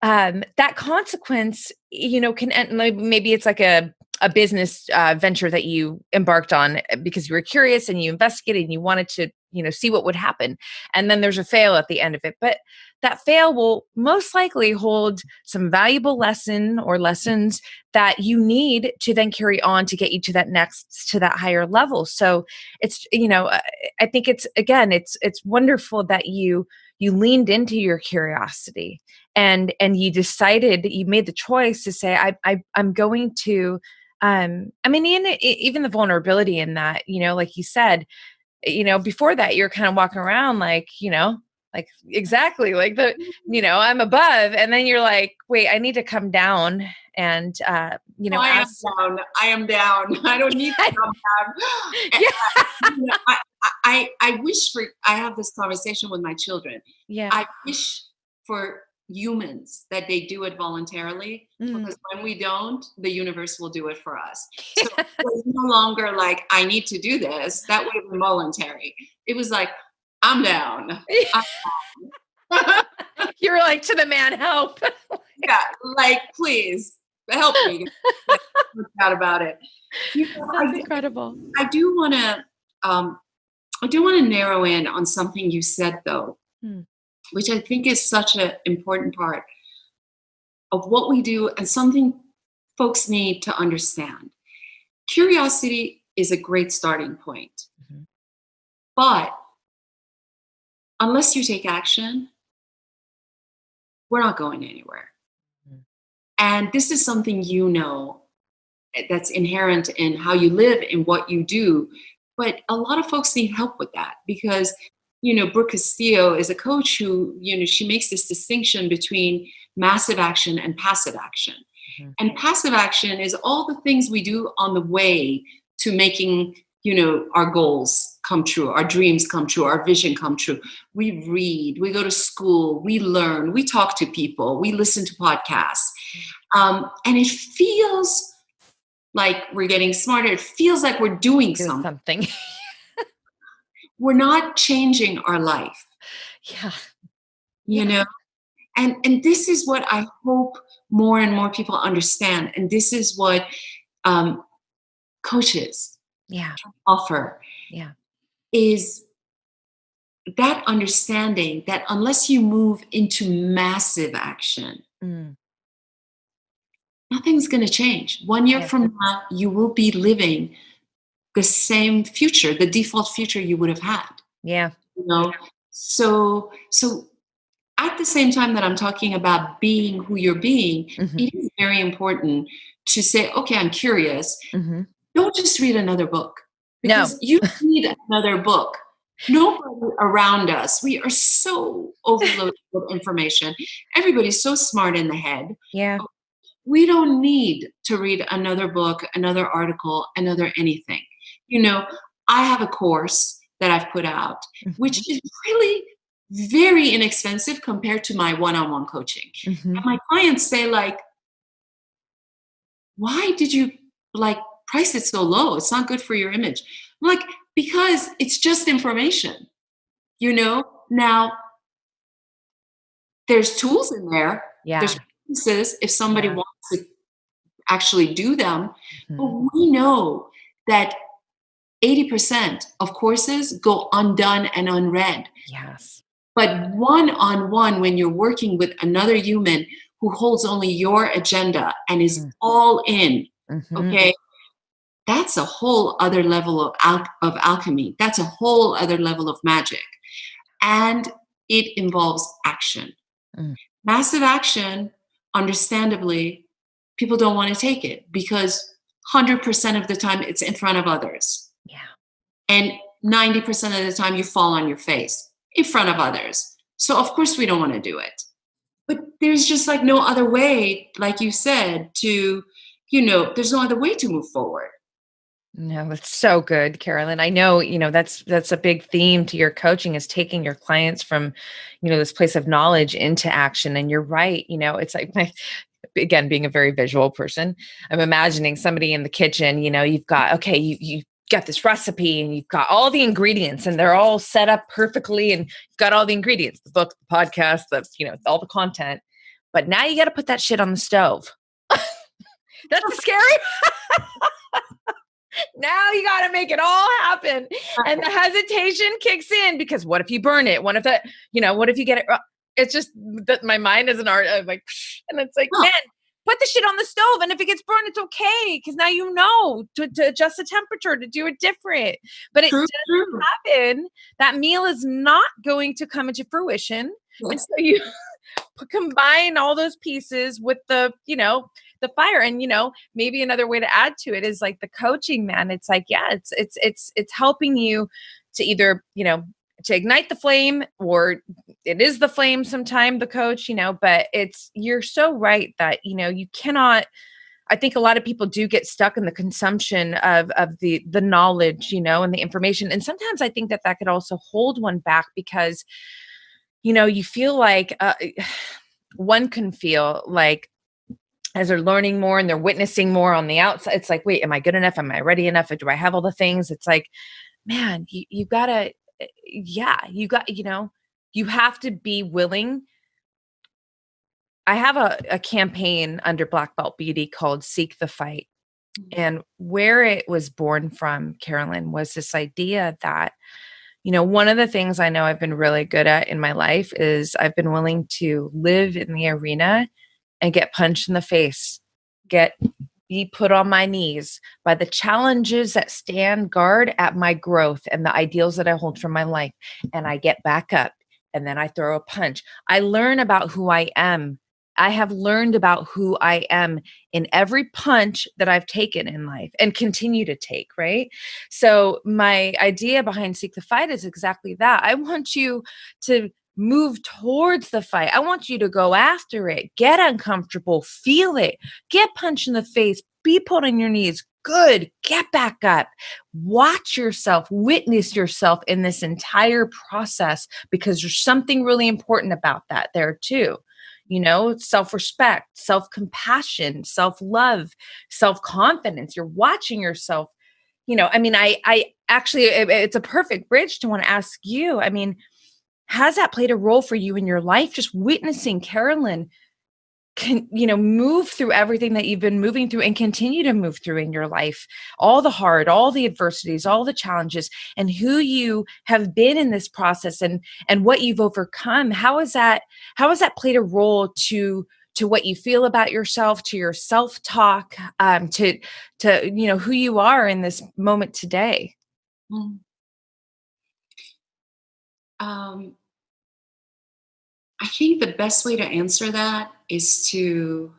that consequence, can end, maybe it's like a business venture that you embarked on because you were curious and you investigated and you wanted to, see what would happen. And then there's a fail at the end of it. But that fail will most likely hold some valuable lesson or lessons that you need to then carry on to get you to that higher level. So it's, I think it's wonderful that you leaned into your curiosity and you decided that you made the choice to say, I'm going to, even the vulnerability in that, like you said, before that you're kind of walking around like, like exactly like I'm above. And then you're like, wait, I need to come down and, I am down. I am down. I don't need to come down. Yeah. I wish I have this conversation with my children. Yeah. I wish for humans that they do it voluntarily, because when we don't, the universe will do it for us. So it's no longer like, I need to do this. That would have been voluntary. It was like, I'm down. You're like, to the man, help. Yeah, like, please help me get out about it. That's incredible. I do want to narrow in on something you said though, which I think is such an important part of what we do and something folks need to understand. Curiosity is a great starting point, but unless you take action, we're not going anywhere. And this is something that's inherent in how you live and what you do. But a lot of folks need help with that because, Brooke Castillo is a coach who, she makes this distinction between massive action and passive action. And passive action is all the things we do on the way to making, our goals come true, our dreams come true, our vision come true. We read, we go to school, we learn, we talk to people, we listen to podcasts. And it feels like we're getting smarter. It feels like we're doing something. We're not changing our life. Yeah. And this is what I hope more and more people understand. And this is what coaches offer. Is that understanding that unless you move into massive action, nothing's going to change. 1 year from now, you will be living the same future, the default future you would have had. So at the same time that I'm talking about being who you're being, it is very important to say, okay, I'm curious. Don't just read another book, because you need another book. Nobody around us, we are so overloaded with information. Everybody's so smart in the head. We don't need to read another book, another article, another anything. I have a course that I've put out, which is really very inexpensive compared to my one-on-one coaching. And my clients say, like, why did you price it so low? It's not good for your image. I'm like, because it's just information, Now, there's tools in there. Yeah. There's practices if somebody Yeah. wants to actually do them. But Mhm. we know that 80% of courses go undone and unread. Yes. But one-on-one, when you're working with another human who holds only your agenda and is Mm. all in, Mhm. okay, that's a whole other level of alchemy. That's a whole other level of magic. And it involves action. Mm. Massive action, understandably, people don't want to take it because 100% of the time it's in front of others. Yeah. And 90% of the time you fall on your face in front of others. So of course we don't want to do it. But there's just like no other way, like you said, there's no other way to move forward. No, it's so good, Carolyn. I know, that's a big theme to your coaching is taking your clients from, this place of knowledge into action. And you're right. It's like again, being a very visual person, I'm imagining somebody in the kitchen, you've got, okay, you got this recipe and you've got all the ingredients and they're all set up perfectly and you've got all the ingredients, the book, the podcast, all the content. But now you got to put that shit on the stove. That's the scary. Now you got to make it all happen. And the hesitation kicks in because what if you burn it? What if what if you get it wrong? It's just that my mind is an art. I'm like, and it's like, Huh. man, put the shit on the stove. And if it gets burned, it's okay. Cause now you know to adjust the temperature, to do it different. But it True, doesn't true. happen. That meal is not going to come into fruition Yes. until you combine all those pieces with the fire. And maybe another way to add to it is like the coaching, man. It's like, yeah, it's helping you to either to ignite the flame, or it is the flame sometime, the coach, but you're so right that you cannot. I think a lot of people do get stuck in the consumption of the knowledge, and the information. And sometimes I think that could also hold one back because you feel like one can feel like as they're learning more and they're witnessing more on the outside, it's like, wait, am I good enough? Am I ready enough? Do I have all the things? It's like, man, you gotta, yeah, you have to be willing. I have a campaign under Black Belt Beauty called Seek the Fight. And where it was born from, Carolyn, was this idea that one of the things I know I've been really good at in my life is I've been willing to live in the arena and get punched in the face, be put on my knees by the challenges that stand guard at my growth and the ideals that I hold for my life. And I get back up and then I throw a punch. I learn about who I am. I have learned about who I am in every punch that I've taken in life and continue to take, right? So my idea behind Seek the Fight is exactly that. I want you to move towards the fight. I want you to go after it, get uncomfortable, feel it, get punched in the face, be put on your knees. Good. Get back up. Watch yourself, witness yourself in this entire process because there's something really important about that there too. Self-respect, self-compassion, self-love, self-confidence. You're watching yourself. I actually, it's a perfect bridge to want to ask you. I mean, has that played a role for you in your life? Just witnessing Carolyn move through everything that you've been moving through and continue to move through in your life, all the hard, all the adversities, all the challenges, and who you have been in this process and what you've overcome. How has that played a role to what you feel about yourself, to your self-talk, to who you are in this moment today? Mm. I think the best way to answer that is I'm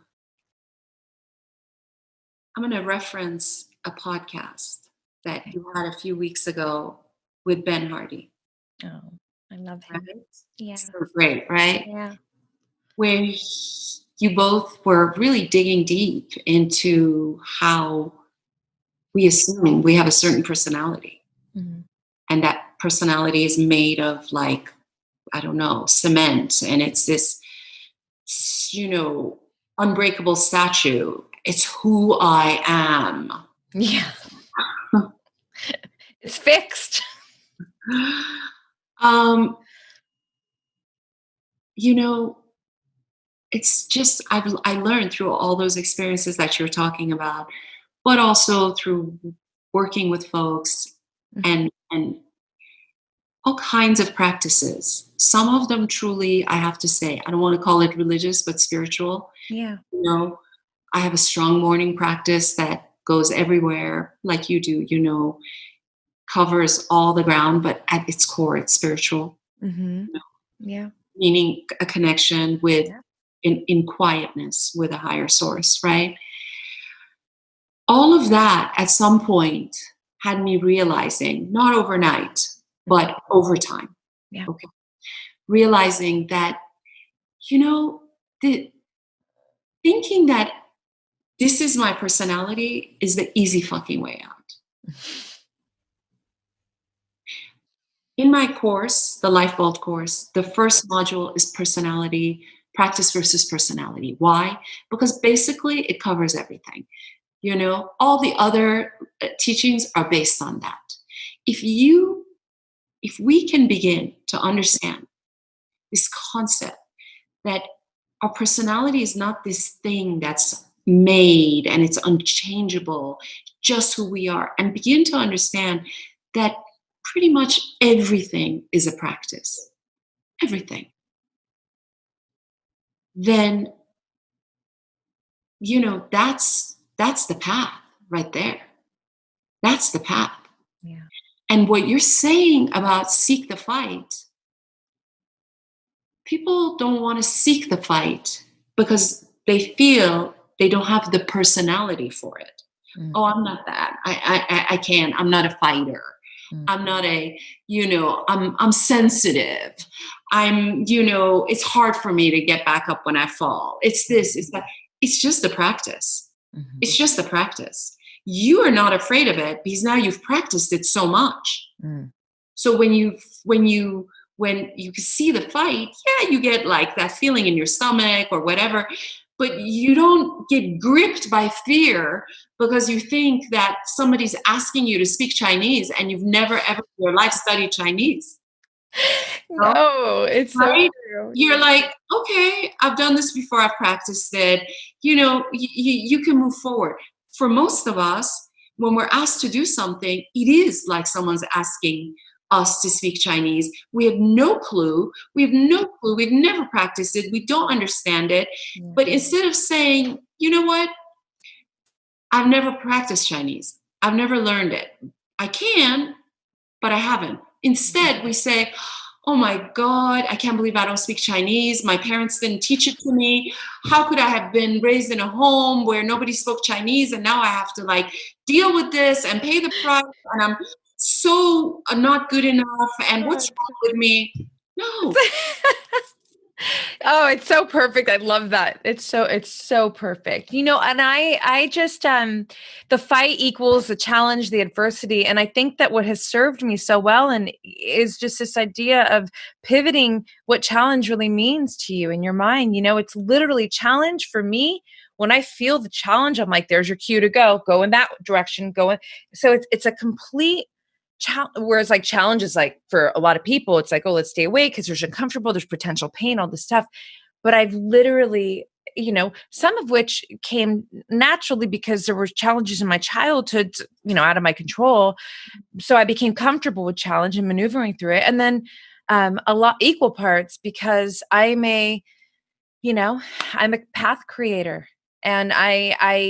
going to reference a podcast that Okay. you had a few weeks ago with Ben Hardy. Oh, I love him. Right? Yeah. So great, right? Yeah. Where you both were really digging deep into how we assume we have a certain personality. Mhm. And that personality is made of, like, I don't know, cement. And it's this, unbreakable statue. It's who I am. Yeah. It's fixed. um, you know, it's just I learned through all those experiences that you're talking about, but also through working with folks and all kinds of practices. Some of them truly, I have to say, I don't want to call it religious, but spiritual. Yeah. You know, I have a strong morning practice that goes everywhere, like you do, covers all the ground, but at its core, it's spiritual, Mm-hmm. you know, Yeah. meaning a connection with Yeah. in quietness with a higher source, right? All of that at some point had me realizing, not overnight, but over time. Yeah. Okay. Realizing that, you know, the, thinking that this is my personality is the easy fucking way out. In my course, the Life Vault course, the first module is personality, practice versus personality. Why? Because basically it covers everything. All the other teachings are based on that. If you, if we can begin to understand this concept that our personality is not this thing that's made and it's unchangeable, just who we are, and begin to understand that pretty much everything is a practice, everything, then that's the path right there. That's the path. Yeah. And what you're saying about seek the fight, people don't want to seek the fight because they feel they don't have the personality for it. Mm. Oh, I'm not that. I can't. I'm not a fighter. Mm. I'm not I'm sensitive. It's hard for me to get back up when I fall. It's this, it's that. It's just a practice. Mm-hmm. It's just a practice. You are not afraid of it because now you've practiced it so much. Mm. So when you see the fight, yeah, you get like that feeling in your stomach or whatever, but you don't get gripped by fear because you think that somebody's asking you to speak Chinese and you've never ever in your life studied Chinese. No? No, it's so Right? true. You're like, okay, I've done this before, I've practiced it. You can move forward. For most of us, when we're asked to do something, it is like someone's asking us to speak Chinese. We have no clue. We have no clue. We've never practiced it. We don't understand it. Yeah. But instead of saying, you know what, I've never practiced Chinese, I've never learned it. I can, but I haven't. Instead, we say, oh my God, I can't believe I don't speak Chinese. My parents didn't teach it to me. How could I have been raised in a home where nobody spoke Chinese and now I have to like deal with this and pay the price and I'm so not good enough and what's wrong with me? No. Oh, it's so perfect. I love that. It's so perfect. And I just the fight equals the challenge, the adversity. And I think that what has served me so well and is just this idea of pivoting what challenge really means to you in your mind. It's literally challenge for me. When I feel the challenge, I'm like, there's your cue to go in that direction, So it's a complete whereas like challenges, like for a lot of people, it's like, oh, let's stay awake because there's uncomfortable, there's potential pain, all this stuff. But I've literally, some of which came naturally because there were challenges in my childhood, out of my control. So I became comfortable with challenge and maneuvering through it. And then a lot equal parts because I'm a path creator, and I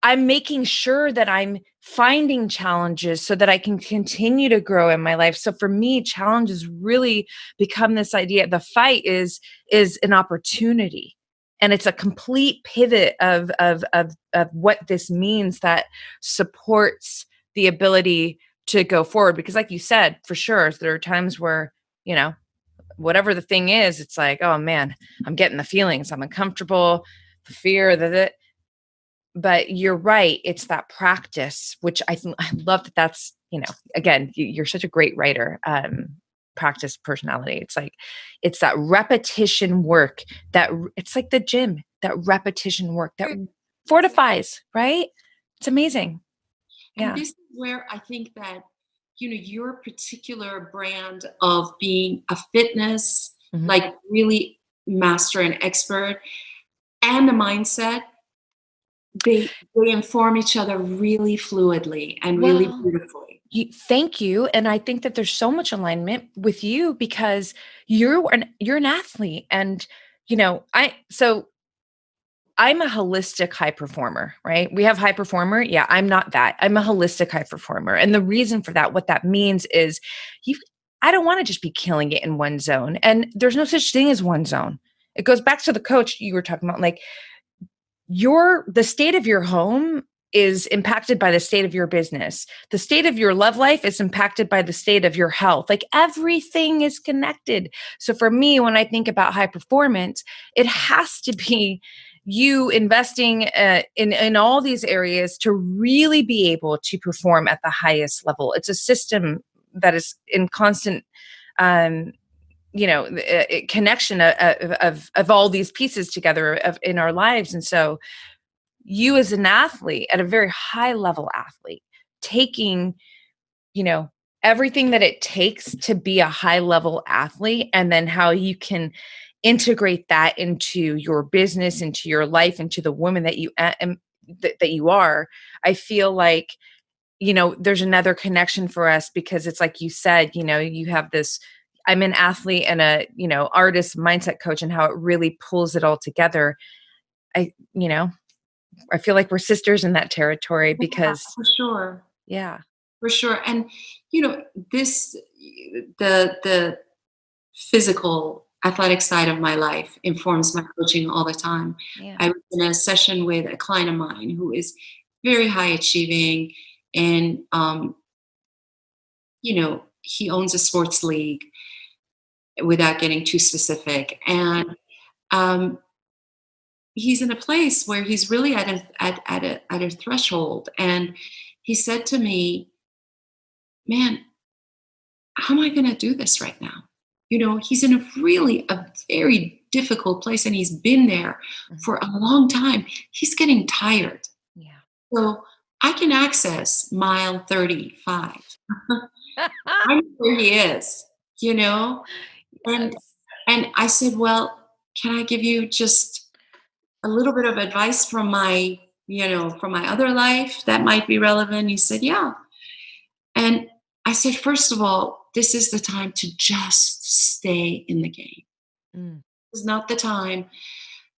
I'm making sure that I'm finding challenges so that I can continue to grow in my life. So for me, challenges really become this idea. The fight is an opportunity. And it's a complete pivot of what this means that supports the ability to go forward. Because like you said, for sure, there are times where, whatever the thing is, it's like, oh man, I'm getting the feelings. I'm uncomfortable, the fear, but you're right. It's that practice, which I love that's, again, you're such a great writer, practice personality. It's like, it's that repetition work it's like the gym, that repetition work, that fortifies, right? It's amazing. And Yeah. this is where I think that, your particular brand of being a fitness, Mhm. like really master and expert, and the mindset, they inform each other really fluidly and really Well, beautifully. thank you. And I think that there's so much alignment with you because you're an athlete. And, I'm a holistic high performer, right? We have high performer. Yeah, I'm not that. I'm a holistic high performer. And the reason for that, what that means is you I don't want to just be killing it in one zone. And there's no such thing as one zone. It goes back to the coach you were talking about. Like the state of your home is impacted by the state of your business. The state of your love life is impacted by the state of your health. Like everything is connected. So for me, when I think about high performance, it has to be you investing in all these areas to really be able to perform at the highest level. It's a system that is in constant um, connection of all these pieces together in our lives. And so you as an athlete, at a very high level athlete, taking, you know, everything that it takes to be a high level athlete, and then how you can integrate that into your business, into your life, into the woman that that you are. I feel like, there's another connection for us because it's like you said, you have this, I'm an athlete and a, artist mindset coach, and how it really pulls it all together. I, you know, I feel like we're sisters in that territory Yeah, because for sure. yeah. For sure. And this the physical athletic side of my life informs my coaching all the time. Yeah. I was in a session with a client of mine who is very high achieving, and he owns a sports league without getting too specific. And um he's in a place where he's really at a threshold. And he said to me, "Man, how am I going to do this right now?" He's in a very difficult place, and he's been there Mhm. for a long time. He's getting tired. Yeah. So I can access mile 35. I'm where he is, you know? And Yes. and I said, "Well, can I give you just a little bit of advice from my other life that might be relevant?" He said, "Yeah." And I said, "First of all, this is the time to just stay in the game. Mm. This is not the time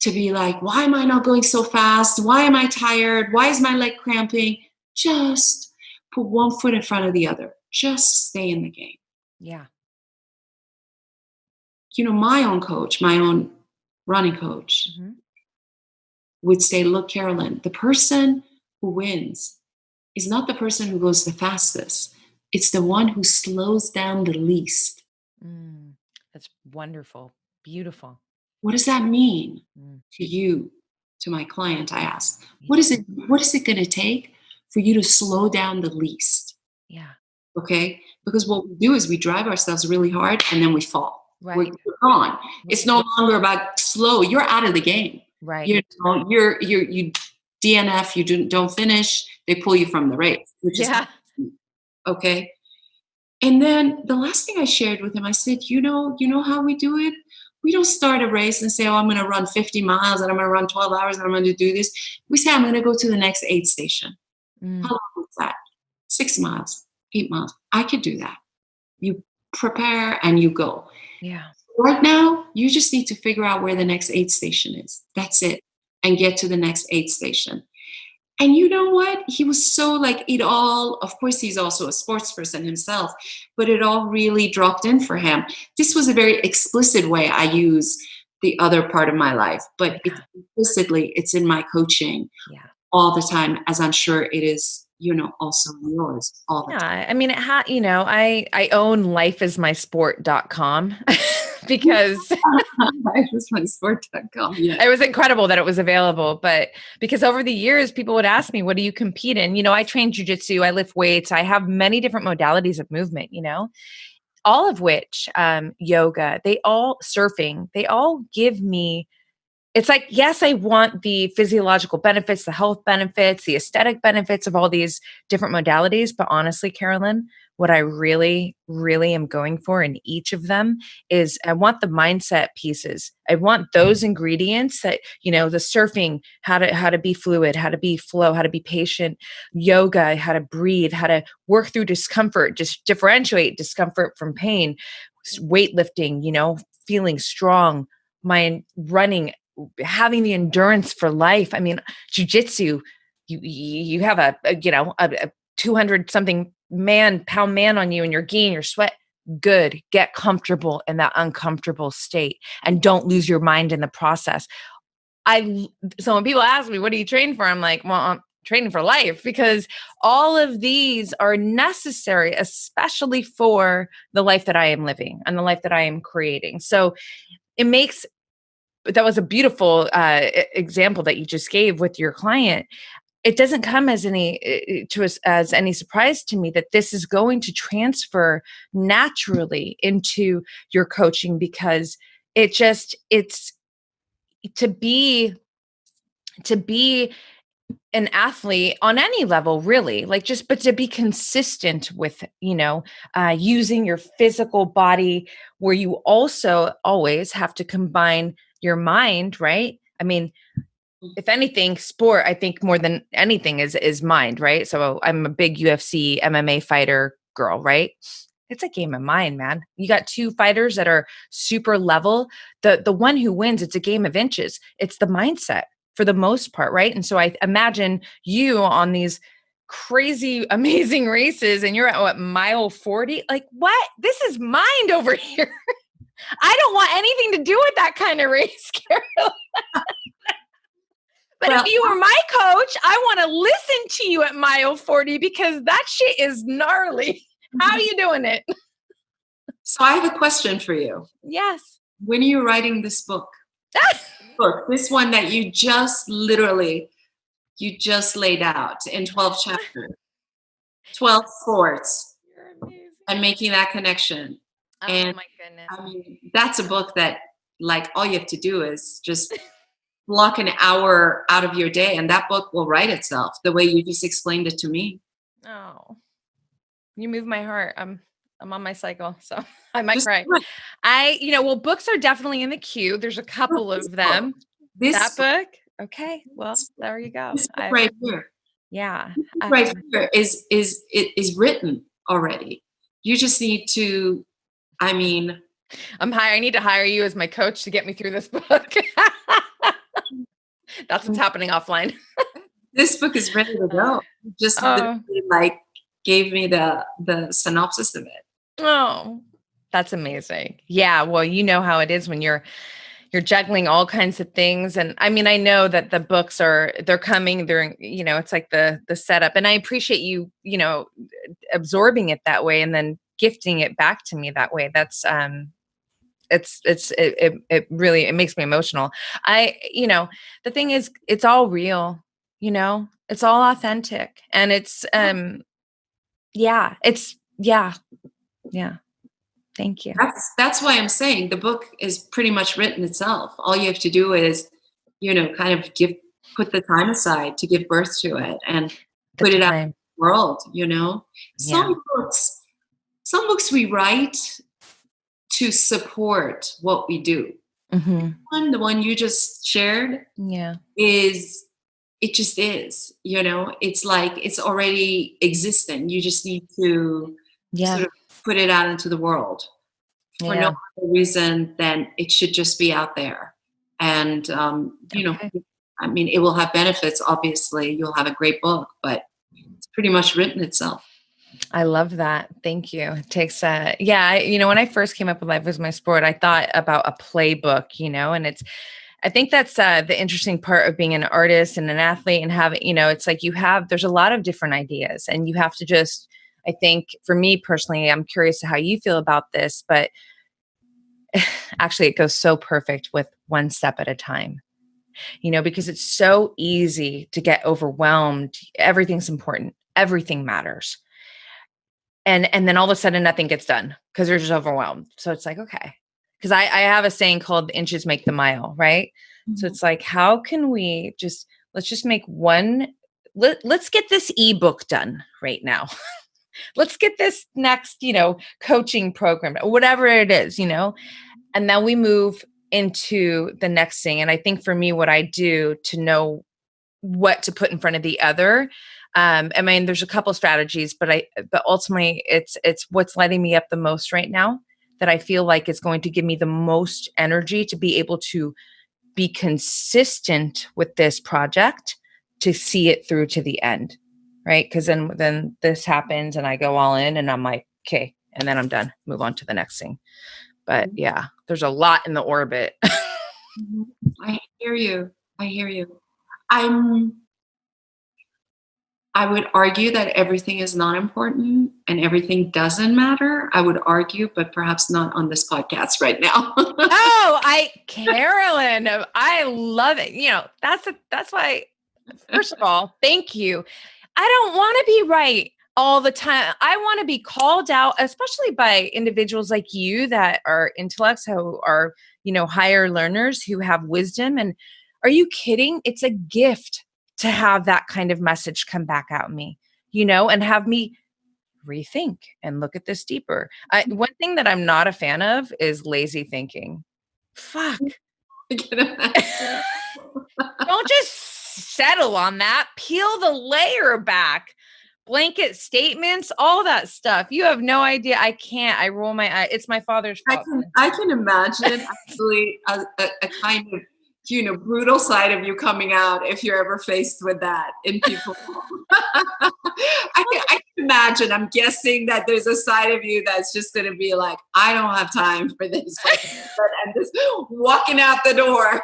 to be like, why am I not going so fast? Why am I tired? Why is my leg cramping?" Just put one foot in front of the other. Just stay in the game. Yeah. My own coach, my own running coach, Mhm. would say, "Look, Carolyn, the person who wins is not the person who goes the fastest. It's the one who slows down the least." Mm. That's wonderful. Beautiful. What does that mean Mm. to you, to my client? I asked. Yeah. What is it going to take for you to slow down the least? Yeah. Okay? Because what we do is we drive ourselves really hard and then we fall. We're Right. gone. It's Right. no longer about slow. You're out of the game. Right. You DNF. You don't finish. They pull you from the race, which is Yeah. okay. And then the last thing I shared with him, I said, you know how we do it? We don't start a race and say, "Oh, I'm going to run 50 miles and I'm going to run 12 hours and I'm going to do this." We say, "I'm going to go to the next aid station." How Mm. long is that? 6 miles, 8 miles. I could do that. You prepare and you go. Yeah. Right now, you just need to figure out where the next aid station is. That's it. And get to the next aid station. And you know what? He was so like it all, of course, he's also a sports person himself, but it all really dropped in for him. This was a very explicit way I use the other part of my life, but it's Yeah. implicitly, it's in my coaching Yeah. all the time, as I'm sure it is, also yours all the Yeah. I mean, I own lifeismysport.com because time. Lifeismysport.com. Yeah. it was incredible that it was available. But because over the years, people would ask me, what do you compete in? I train jujitsu, I lift weights, I have many different modalities of movement, all of which, yoga, surfing, they all give me it's like, yes, I want the physiological benefits, the health benefits, the aesthetic benefits of all these different modalities. But honestly, Carolyn, what I really, really am going for in each of them is I want the mindset pieces. I want those ingredients that, the surfing, how to be fluid, how to be flow, how to be patient, yoga, how to breathe, how to work through discomfort, just differentiate discomfort from pain, weightlifting, feeling strong, my running, having the endurance for life. I mean, jujitsu, you have a 200 something pound man on you and you're getting your sweat. Good. Get comfortable in that uncomfortable state and don't lose your mind in the process. So when people ask me, what do you train for? I'm like, well, I'm training for life, because all of these are necessary, especially for the life that I am living and the life that I am creating. So it makes that was a beautiful example that you just gave with your client. It doesn't come as any surprise to me that this is going to transfer naturally into your coaching, because it's to be an athlete on any level, really, like, but to be consistent with, using your physical body, where you also always have to combine your mind, right? I mean, if anything, sport, I think more than anything is mind, right? So I'm a big UFC MMA fighter girl, right? It's a game of mind, man. You got two fighters that are super level. The one who wins, it's a game of inches. It's the mindset for the most part, right? And so I imagine you on these crazy, amazing races, and you're at what, mile 40? Like, what? This is mind over here. I don't want anything to do with that kind of race, Carol. But Well, if you were my coach, I want to listen to you at mile 40, because that shit is gnarly. How are you doing it? so I have a question for you. Yes. When are you writing this book? This one that you just laid out in 12 chapters, 12 sports, You're amazing. and making that connection. Oh And my goodness. I mean, that's a book that, like, all you have to do is just block an hour out of your day, and that book will write itself the way you just explained it to me. Oh, you move my heart. I'm on my cycle, so I might Just cry. do it. Well, books are definitely in the queue. There's a couple This of book, them. this That book, book. Okay. Well, there you go. this book right here, Yeah. right here is written already. You just need to, I mean, I need to hire you as my coach to get me through this book. That's what's happening offline. this book is ready to go. You just Oh, literally, like, gave me the synopsis of it. oh, that's amazing. Yeah. Well, you know how it is when you're juggling all kinds of things. And I mean, I know that the books they're coming, it's like the setup. And I appreciate you, absorbing it that way and then gifting it back to me that way. That's it really, it makes me emotional. The thing is, it's all real, it's all authentic, and it's yeah, yeah. Thank you. That's why I'm saying the book is pretty much written itself. All you have to do is, kind of put the time aside to give birth to it and The put it out in time. the world. Yeah. Some books we write to support what we do. Hmm. The one you just shared Yeah. it just is. It's like it's already existing. You just need to Yeah. sort of put it out into the world for no Yeah. other reason than it should just be out there. And, Okay. I mean, it will have benefits, obviously. You'll have a great book, but it's pretty much written itself. I love that. Thank you. It takes when I first came up with Life Was My Sport, I thought about a playbook, and I think that's the interesting part of being an artist and an athlete, and having, it's like there's a lot of different ideas, and you have to just, I think for me personally, I'm curious to how you feel about this, but actually it goes so perfect with one step at a time, because it's so easy to get overwhelmed. Everything's important. Everything matters. And then all of a sudden nothing gets done because you're just overwhelmed. So it's like, okay. Because I have a saying called inches make the mile, right? So Mhm. it's like, how can we let's just make let's get this ebook done right now. Let's get this next, coaching program, whatever it is, and then we move into the next thing. And I think for me, what I do to know what to put in front of the other, I mean, there's a couple strategies, but ultimately it's what's lighting me up the most right now that I feel like is going to give me the most energy to be able to be consistent with this project, to see it through to the end. Right. Cause then this happens and I go all in and I'm like, okay. And then I'm done. Move on to the next thing. But yeah, there's a lot in the orbit. Mhm. I hear you. I hear you. I'm I would argue that everything is not important and everything doesn't matter. I would argue, but perhaps not on this podcast right now. Oh, Carolyn, I love it. That's why, first of all, thank you. I don't want to be right all the time. I want to be called out, especially by individuals like you that are intellects, who are, higher learners, who have wisdom. And are you kidding? It's a gift to have that kind of message come back at me, and have me rethink and look at this deeper. One thing that I'm not a fan of is lazy thinking. Fuck. I can imagine. Don't just settle on that. Peel the layer back. Blanket statements, all that stuff. You have no idea. I can't. I roll my eye. It's my father's fault. I can imagine actually a kind of brutal side of you coming out if you're ever faced with that in people. I can imagine. I'm guessing that there's a side of you that's just going to be like, I don't have time for this, and just walking out the door.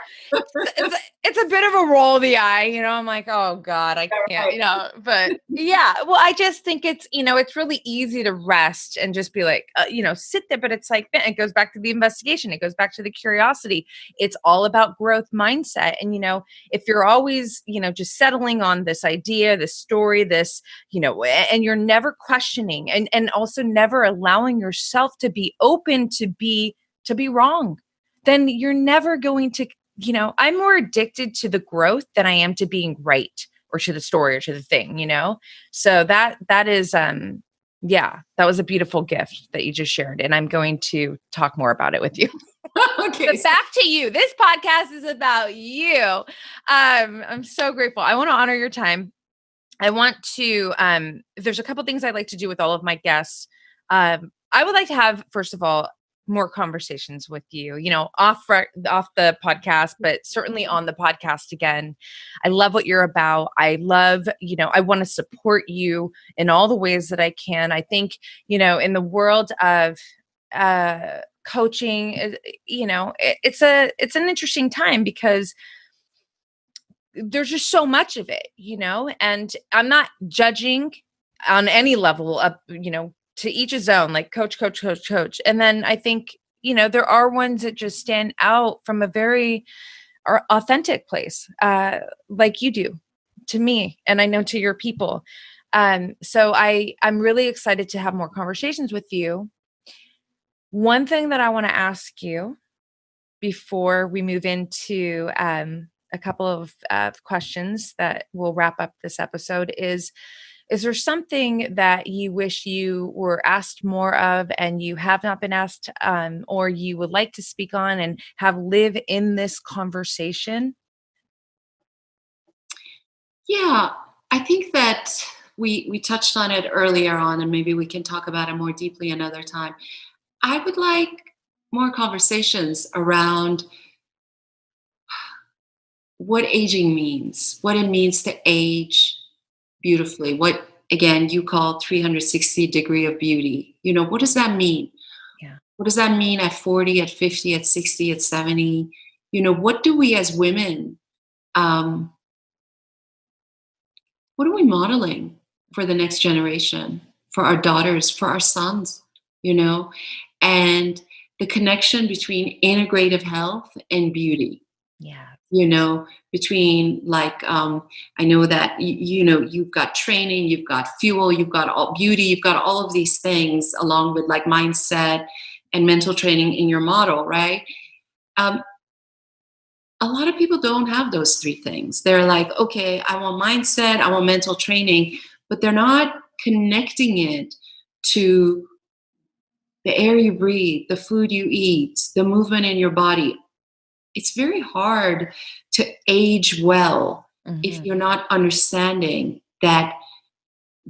It's a bit of a roll of the eye, I'm like, oh God, I can't, but yeah, well, I just think it's really easy to rest and just be like, sit there, but it's like, it goes back to the investigation. It goes back to the curiosity. It's all about growth mindset. And, if you're always, just settling on this idea, this story, this, and you're never questioning and also never allowing yourself to be open to be wrong, then you're never going to, I'm more addicted to the growth than I am to being right, or to the story, or to the thing, So that is, yeah, that was a beautiful gift that you just shared. And I'm going to talk more about it with you. Okay. But back to you. This podcast is about you. I'm so grateful. I want to honor your time. I want to, there's a couple things I'd like to do with all of my guests. I would like to have, first of all, more conversations with you, off the podcast, but certainly on the podcast again. I love what you're about. I love, I want to support you in all the ways that I can. I think, in the world of, coaching, it's an interesting time because there's just so much of it, and I'm not judging on any level of, to each his own, like coach. And then I think, there are ones that just stand out from a very authentic place, like you do to me. And I know to your people. So I'm really excited to have more conversations with you. One thing that I want to ask you before we move into, a couple of questions that will wrap up this episode is there something that you wish you were asked more of and you have not been asked, or you would like to speak on and have live in this conversation? Yeah, I think that we touched on it earlier on, and maybe we can talk about it more deeply another time. I would like more conversations around what aging means, what it means to age beautifully, what again you call 360 degree of beauty. What does that mean? Yeah. What does that mean at 40, at 50, at 60, at 70? What do we as women, what are we modeling for the next generation, for our daughters, for our sons, and the connection between integrative health and beauty, Yeah. between like, I know that, you've got training, you've got fuel, you've got all beauty, you've got all of these things along with like mindset and mental training in your model, right? Um, a lot of people don't have those three things. They're like, okay, I want mindset, I want mental training, but they're not connecting it to the air you breathe, the food you eat, the movement in your body. It's very hard to age well if Mhm. you're not understanding that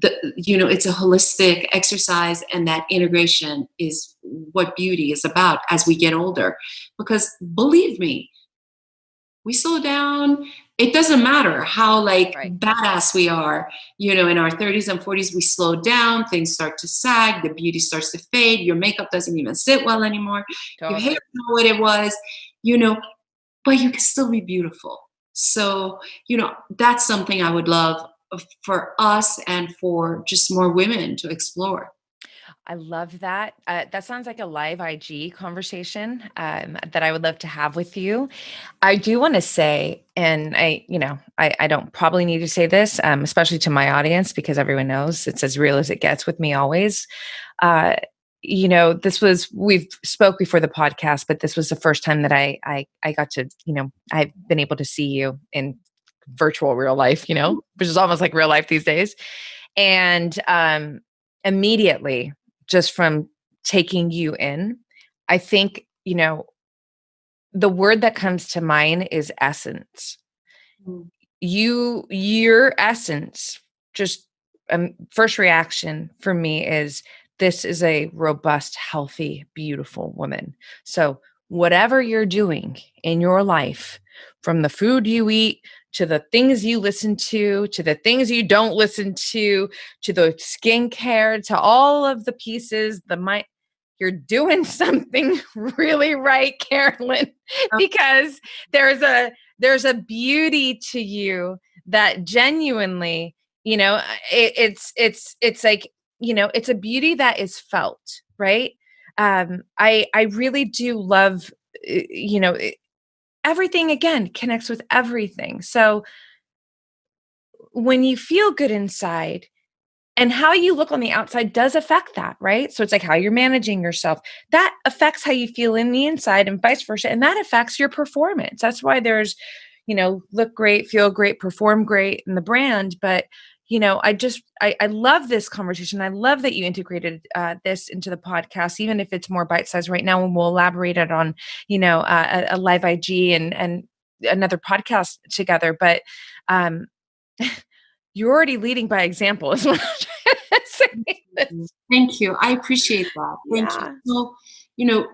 it's a holistic exercise, and that integration is what beauty is about as we get older. Because believe me, we slow down. It doesn't matter how like Right. badass we are, in our 30s and 40s, we slow down, things start to sag, the beauty starts to fade, your makeup doesn't even sit well anymore, your hair Totally. is not what it was, you know, but you can still be beautiful. So, that's something I would love for us and for just more women to explore. I love that. That sounds like a live IG conversation that I would love to have with you. I do want to say, and I don't probably need to say this, especially to my audience, because everyone knows it's as real as it gets with me always. Uh, we've spoke before the podcast, but this was the first time that I got to, I've been able to see you in virtual real life, which is almost like real life these days. And immediately, just from taking you in, I think, the word that comes to mind is essence. Mm. Your essence, just first reaction for me is, this is a robust, healthy, beautiful woman. So whatever you're doing in your life, from the food you eat to the things you listen to the things you don't listen to the skincare, to all of the pieces, the mind, you're doing something really right, Carolyn, because there's a beauty to you that genuinely, it's like, it's a beauty that is felt, right? I really do love, everything again connects with everything. So when you feel good inside, and how you look on the outside does affect that, right? So it's like how you're managing yourself. That affects how you feel in the inside and vice versa. And that affects your performance. That's why there's, look great, feel great, perform great in the brand. But, I love this conversation. I love that you integrated this into the podcast, even if it's more bite sized right now. And we'll elaborate it on, a live IG and another podcast together. But, you're already leading by example is what I'm trying to say. Thank you. I appreciate that. Thank you. Yeah. So, you know,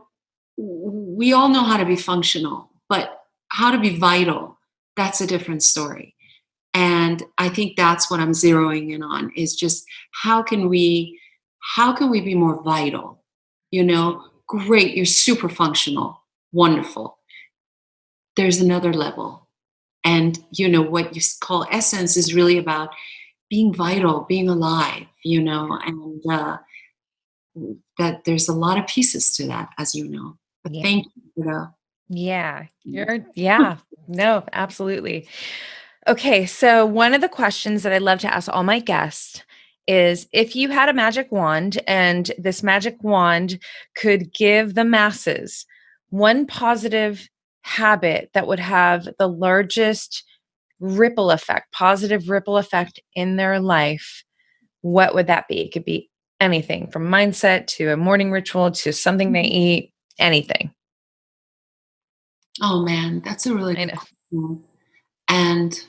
we all know how to be functional, but how to be vital, that's a different story. And I think that's what I'm zeroing in on, is just how can we be more vital? Great, you're super functional, wonderful. There's another level. And what you call essence is really about being vital, being alive, and that there's a lot of pieces to that, as you know. But Yeah. thank you for Yeah. the Yeah. No, absolutely. Okay. So, one of the questions that I love to ask all my guests is, if you had a magic wand and this magic wand could give the masses one positive habit that would have the largest positive ripple effect in their life, what would that be? It could be anything from mindset to a morning ritual to something they eat, anything. Oh man, that's a really I good know. question. And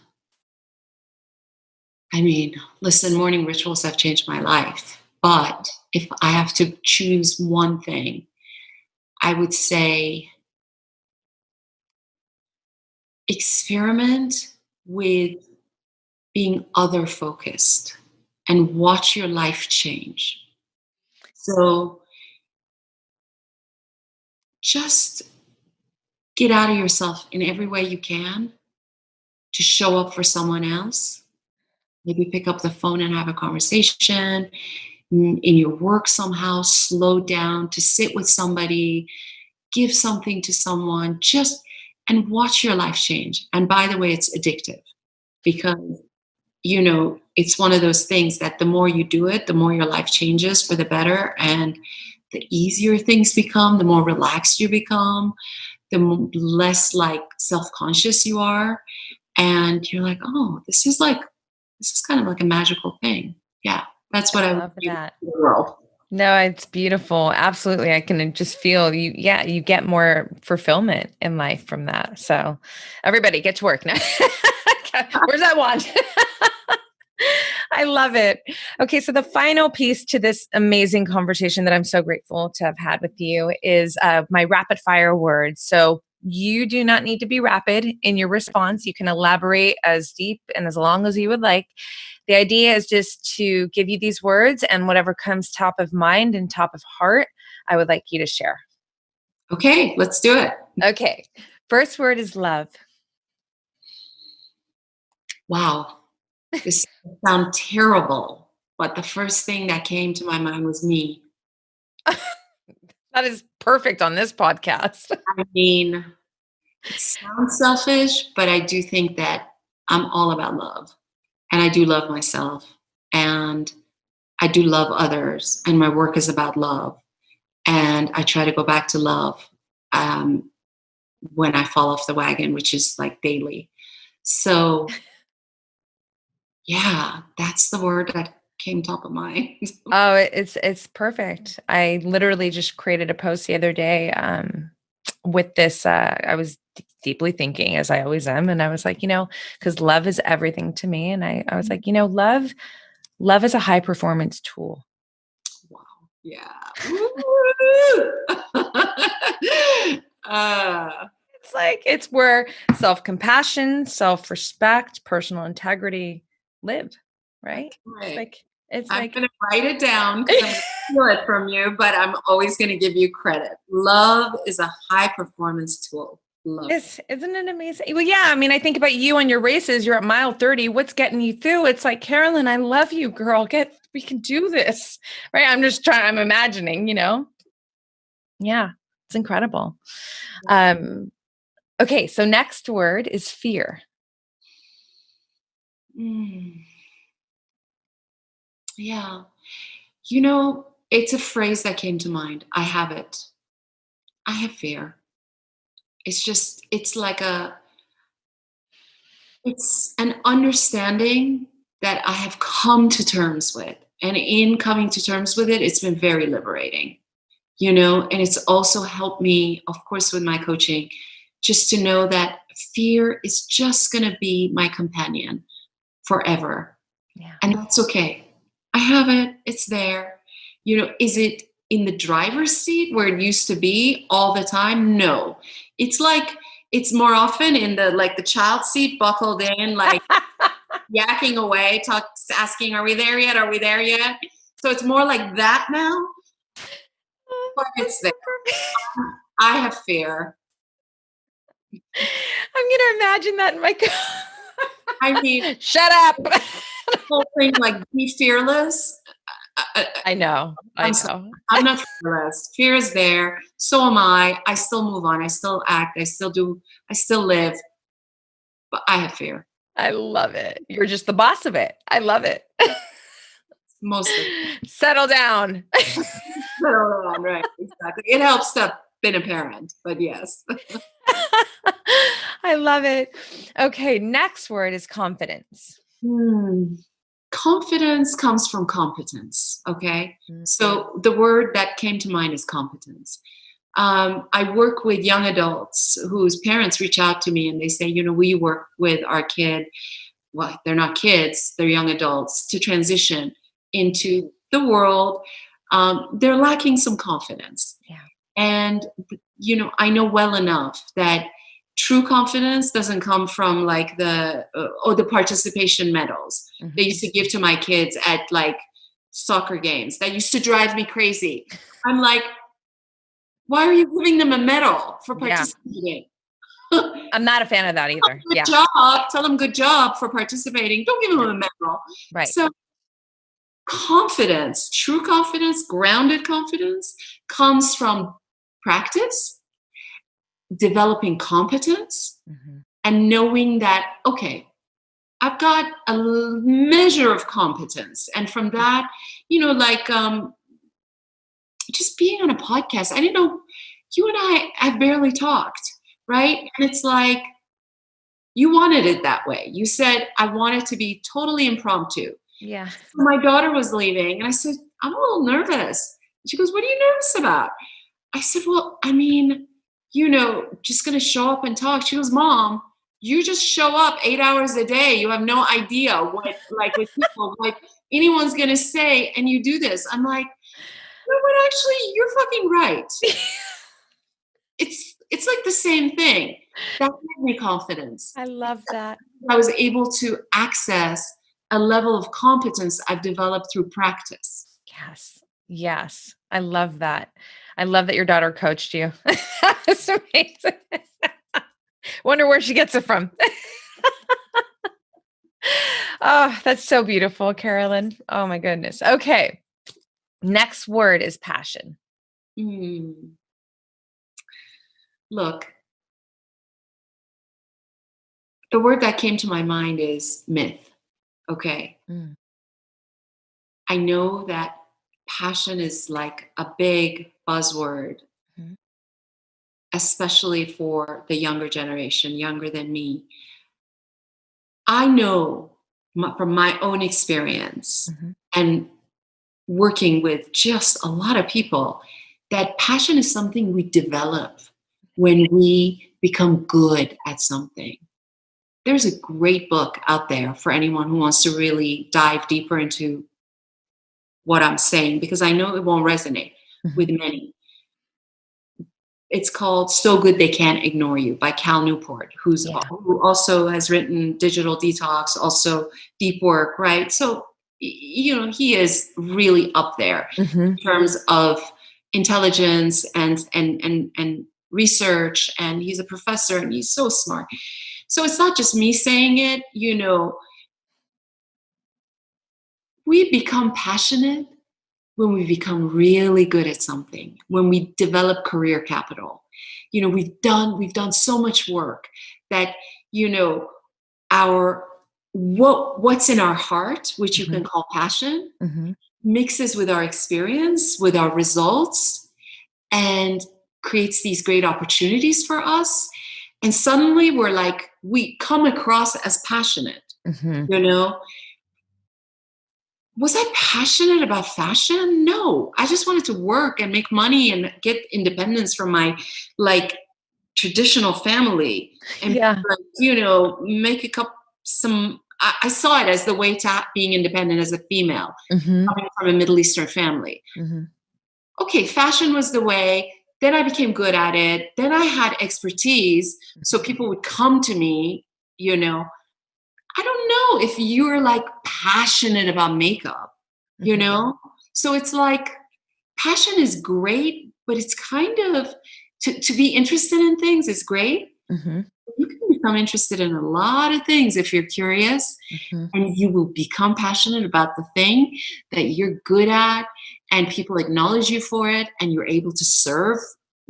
I mean, listen, morning rituals have changed my life. But if I have to choose one thing, I would say experiment with being other focused and watch your life change. So just get out of yourself in every way you can to show up for someone else. Maybe pick up the phone and have a conversation. In your work, somehow slow down to sit with somebody, give something to someone, just and watch your life change. And by the way, it's addictive, because it's one of those things that the more you do it, the more your life changes for the better, and the easier things become, the more relaxed you become, the less like self-conscious you are. And you're like, oh, this is kind of like a magical thing. Yeah. That's what I would Love do that. in the world. No, it's beautiful. Absolutely. I can just feel you. Yeah, you get more fulfillment in life from that. So everybody get to work now. Where's that wand? I love it. Okay, so the final piece to this amazing conversation that I'm so grateful to have had with you is my rapid fire words. So you do not need to be rapid in your response. You can elaborate as deep and as long as you would like. The idea is just to give you these words, and whatever comes top of mind and top of heart, I would like you to share. Okay, let's do it. Okay. First word is love. Wow. This sounds terrible, but the first thing that came to my mind was me. That is perfect on this podcast. I mean, it sounds selfish, but I do think that I'm all about love. And I do love myself. And I do love others. And my work is about love. And I try to go back to love when I fall off the wagon, which is like daily. So, yeah, that's the word that came top of mind. Oh, it's perfect. I literally just created a post the other day with this. I was deeply thinking, as I always am, and I was like, because love is everything to me, and I was like, love is a high performance tool. Wow. Yeah. It's where self-compassion, self-respect, personal integrity live, right? Right. It's I'm like going to write it down because I'm going to steal it from you, but I'm always going to give you credit. Love is a high performance tool. Love it. Isn't it amazing? Well, yeah. I mean, I think about you on your races. You're at mile 30. What's getting you through? It's like, Carolyn, I love you, girl. We can do this, right? I'm imagining, Yeah, it's incredible. Okay, so next word is fear. Yeah. It's a phrase that came to mind. I have it. I have fear. It's an understanding that I have come to terms with. And in coming to terms with it, it's been very liberating, and it's also helped me, of course, with my coaching, just to know that fear is just going to be my companion forever. Yeah. And that's okay. I have it. It's there. Is it in the driver's seat where it used to be all the time? No. It's more often in the child seat, buckled in, like yakking away, asking, are we there yet? Are we there yet? So it's more like that now. But it's there. I have fear. I'm going to imagine that in my I mean, shut up. The whole thing, like, be fearless. I know. I'm not fearless. Fear is there. So am I. I still move on. I still act. I still do. I still live. But I have fear. I love it. You're just the boss of it. I love it. Mostly. Settle down. Settle down, right. Exactly. It helps to have been a parent, but yes. I love it. Okay, next word is confidence. Confidence comes from competence, okay? Mm-hmm. So the word that came to mind is competence. I work with young adults whose parents reach out to me and they say, we work with our kid. Well, they're not kids, they're young adults, to transition into the world. They're lacking some confidence. Yeah. And, I know well enough that true confidence doesn't come from like the participation medals they used to give to my kids at like soccer games. That used to drive me crazy. I'm like, why are you giving them a medal for participating? Yeah. I'm not a fan of that either. Good job. Tell them good job for participating. Don't give them a medal. Right. So confidence, true confidence, grounded confidence comes from practice, developing competence, and knowing that, okay, I've got a measure of competence. And from that, just being on a podcast, I didn't know, you and I have barely talked. right? And it's like, you wanted it that way. You said, I want it to be totally impromptu. Yeah. My daughter was leaving, and I said, I'm a little nervous. She goes, what are you nervous about? I said, well, I mean, just going to show up and talk. She goes, Mom, you just show up 8 hours a day. You have no idea with people, what anyone's going to say, and you do this. I'm like, you know what? Actually, you're fucking right. It's like the same thing. That gave me confidence. I love that. I was able to access a level of competence I've developed through practice. Yes. Yes. I love that. I love that your daughter coached you. That's amazing. Wonder where she gets it from. Oh, that's so beautiful, Carolyn. Oh my goodness. Okay. Next word is passion. Mm. Look, the word that came to my mind is myth. Okay. Mm. I know that passion is like a big buzzword, Mhm. especially for the younger generation, younger than me. I know from my own experience Mhm. and working with just a lot of people that passion is something we develop when we become good at something. There's a great book out there for anyone who wants to really dive deeper into what I'm saying, because I know it won't resonate with Mhm. many. It's called So Good They Can't Ignore You by Cal Newport, Yeah. who also has written Digital Detox, also Deep Work, right? So, he is really up there Mhm. in terms of intelligence and research, and he's a professor and he's so smart. So it's not just me saying it, we become passionate when we become really good at something, when we develop career capital. We've done so much work that, our what's in our heart, which you can Mhm. call passion, Mhm. mixes with our experience, with our results, and creates these great opportunities for us. And suddenly we come across as passionate, Mhm. you know? Was I passionate about fashion? No, I just wanted to work and make money and get independence from my like traditional family and Yeah. make a couple some. I saw it as the way to being independent as a female Mhm. coming from a Middle Eastern family. Mhm. Okay, fashion was the way. Then I became good at it. Then I had expertise, so people would come to me. You know, I don't know if you're like passionate about makeup, you Mhm. know? So it's like passion is great, but it's kind of to be interested in things is great. Mhm. You can become interested in a lot of things if you're curious, Mhm. and you will become passionate about the thing that you're good at, and people acknowledge you for it, and you're able to serve,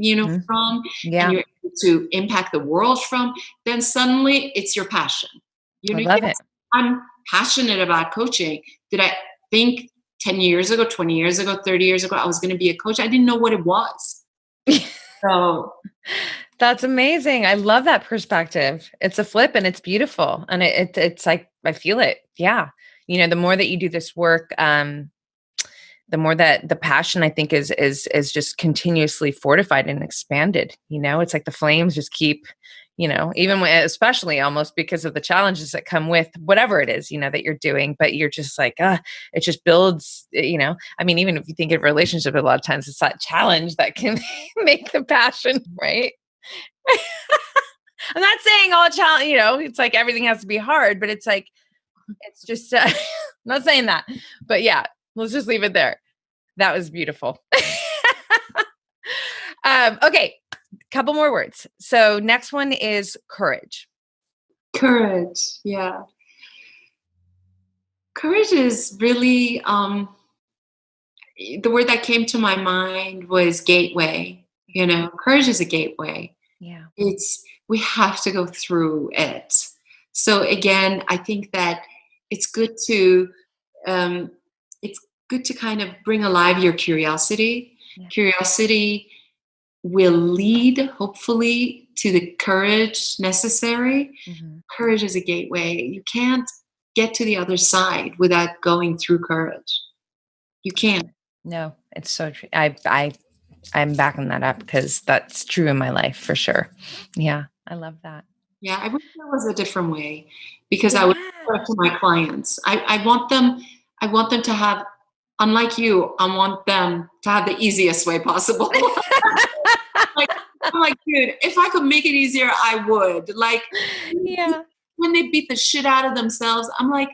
Mhm. from, and Yeah. you're able to impact the world from, then suddenly it's your passion. I love Yes, it. I'm passionate about coaching. Did I think 10 years ago, 20 years ago, 30 years ago, I was going to be a coach? I didn't know what it was. So, That's amazing. I love that perspective. It's a flip and it's beautiful. And it's like, I feel it. Yeah. The more that you do this work, the more that the passion I think is just continuously fortified and expanded. It's like the flames just keep, even when, especially almost because of the challenges that come with whatever it is, that you're doing, but you're just like, it just builds, I mean, even if you think of relationship, a lot of times it's that challenge that can make the passion, right? I'm not saying all challenge, it's like everything has to be hard, but it's like, it's just, I'm not saying that, but yeah, let's just leave it there. That was beautiful. Okay, couple more words. So next one is courage. courage. Yeah. Courage is really the word that came to my mind was gateway. Courage is a gateway. Yeah. We have to go through it. So again, I think that it's good to um, kind of bring alive your curiosity. Yeah. Curiosity will lead, hopefully, to the courage necessary. Mhm. Courage is a gateway. You can't get to the other side without going through courage. You can't. No, it's so true. I'm backing that up because that's true in my life for sure. Yeah, I love that. Yeah, I wish there was a different way because I would Yeah. talk to my clients. I want them to have, unlike you, I want them to have the easiest way possible. Like, I'm like, dude, if I could make it easier, I would. Like, Yeah. when they beat the shit out of themselves, I'm like,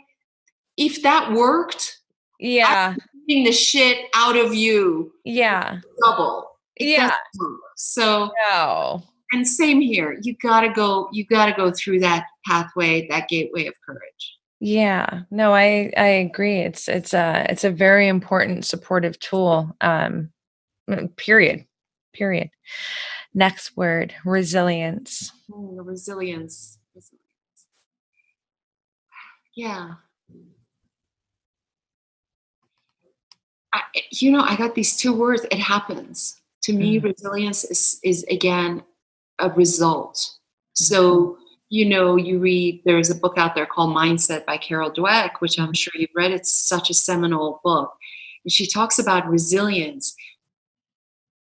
if that worked, I'm Yeah. beating the shit out of you Yeah. double. It doesn't Yeah. work. So, No. and same here. You gotta go through that pathway, that gateway of courage. Yeah. No, I agree. It's a very important supportive tool. Period. Period. Next word, resilience. Resilience. Yeah. I got these two words. It happens. To me, Mm, resilience is again a result. mm, So, you read, there's a book out there called Mindset by Carol Dweck, which I'm mhm. sure you've read. It's such a seminal book. And she talks about resilience.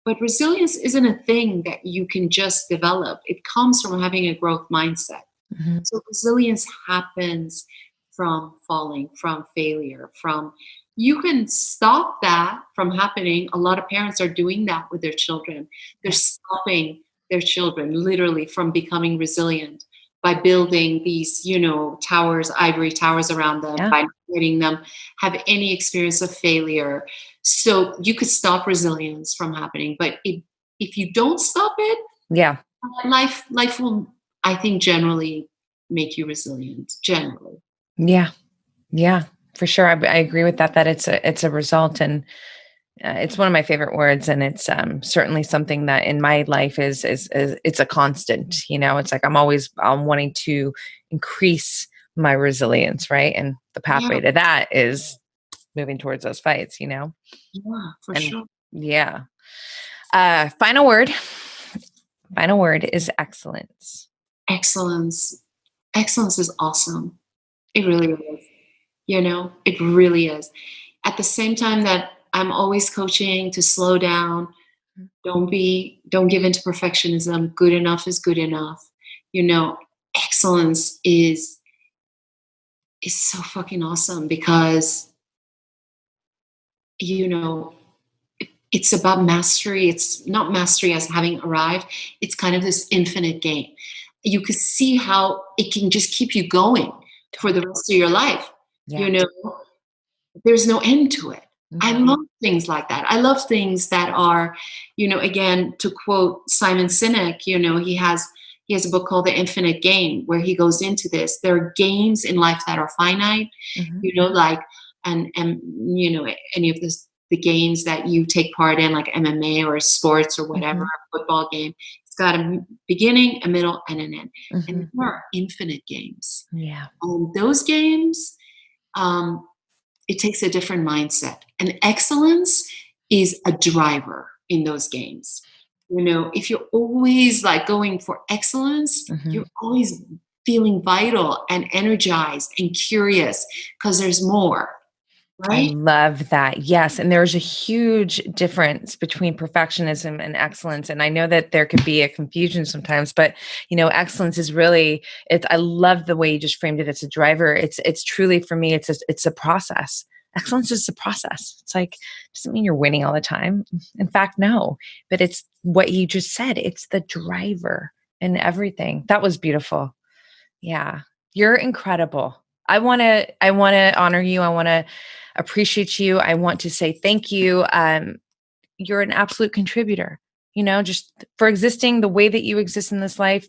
But resilience isn't a thing that you can just develop. It comes from having a growth mindset. Mhm. So resilience happens from falling, from failure, from you can stop that from happening. A lot of parents are doing that with their children. They're Yeah. stopping their children literally from becoming resilient by building these, towers, ivory towers around them, Yeah. by not letting them have any experience of failure. So you could stop resilience from happening. But if you don't stop it, Yeah. life will, I think, generally make you resilient. Generally. Yeah. Yeah. For sure. I agree with that, that it's a result. And it's one of my favorite words, and it's certainly something that in my life is it's a constant. It's like I'm wanting to increase my resilience, right? And the Yeah, pathway to that is moving towards those fights. yeah, for And sure. yeah, final word. Final word is excellence. Excellence. Excellence is awesome. It really is. It really is. At the same time that I'm always coaching to slow down, don't give into perfectionism. Good enough is good enough. Excellence is so fucking awesome because you know it's about mastery. It's not mastery as having arrived. It's kind of this infinite game. You could see how it can just keep you going for the rest of your life. Yeah. You know, there's no end to it. I Mhm. love things like that. I love things that are, again, to quote Simon Sinek, he has a book called The Infinite Game where he goes into this. There are games in life that are finite, Mhm. like and any of the games that you take part in, like MMA or sports or whatever, Mhm. a football game. It's got a beginning, a middle, and an end. And Mhm. there are infinite games. Yeah. And those games, um, it takes a different mindset. And excellence is a driver in those games. If you're always like going for excellence, Mhm. you're always feeling vital and energized and curious because there's more, I right? love that. Yes. And there's a huge difference between perfectionism and excellence. And I know that there could be a confusion sometimes, but excellence is really I love the way you just framed it. It's a driver. It's truly for me, it's a process. Excellence is a process. It's like doesn't mean you're winning all the time. In fact, no. But it's what you just said. It's the driver and everything. That was beautiful. Yeah. You're incredible. I want to honor you. I want to appreciate you. I want to say thank you. You're an absolute contributor, just for existing the way that you exist in this life.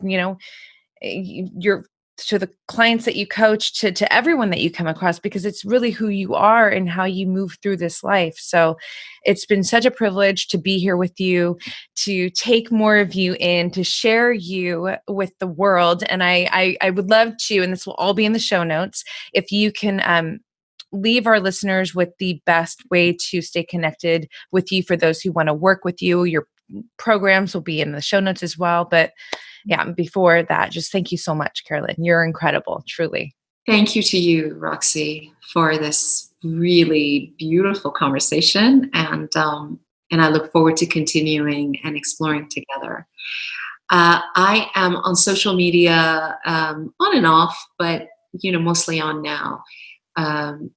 You're to the clients that you coach, to everyone that you come across, because it's really who you are and how you move through this life. So it's been such a privilege to be here with you, to take more of you in, to share you with the world. And I would love to, and this will all be in the show notes, if you can leave our listeners with the best way to stay connected with you for those who want to work with you, your programs will be in the show notes as well. But yeah, before that, just thank you so much, Carolyn. You're incredible, truly. Thank you to you, Roxy, for this really beautiful conversation, and I look forward to continuing and exploring together. I am on social media, on and off, but mostly on now. Um,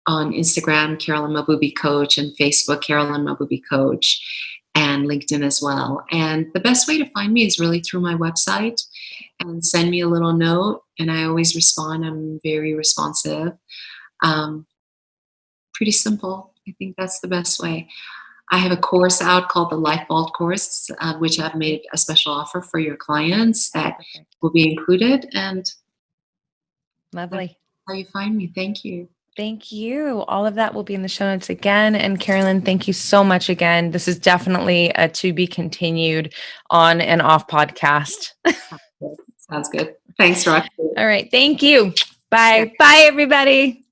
on Instagram, Carolyn Mahboubi Coach, and Facebook, Carolyn Mahboubi Coach, and LinkedIn as well. And the best way to find me is really through my website, and send me a little note, and I always respond. I'm very responsive. Um, Pretty simple. I think that's the best way. I have a course out called the Life Vault course, which I've made a special offer for your clients that Perfect. will be included. And that's Lovely. how you find me. Thank you. Thank you. All of that will be in the show notes again. And Carolyn, thank you so much again. This is definitely a to be continued on and off podcast. Sounds good. Thanks, Roxy. All right. Thank you. Bye. Bye, everybody.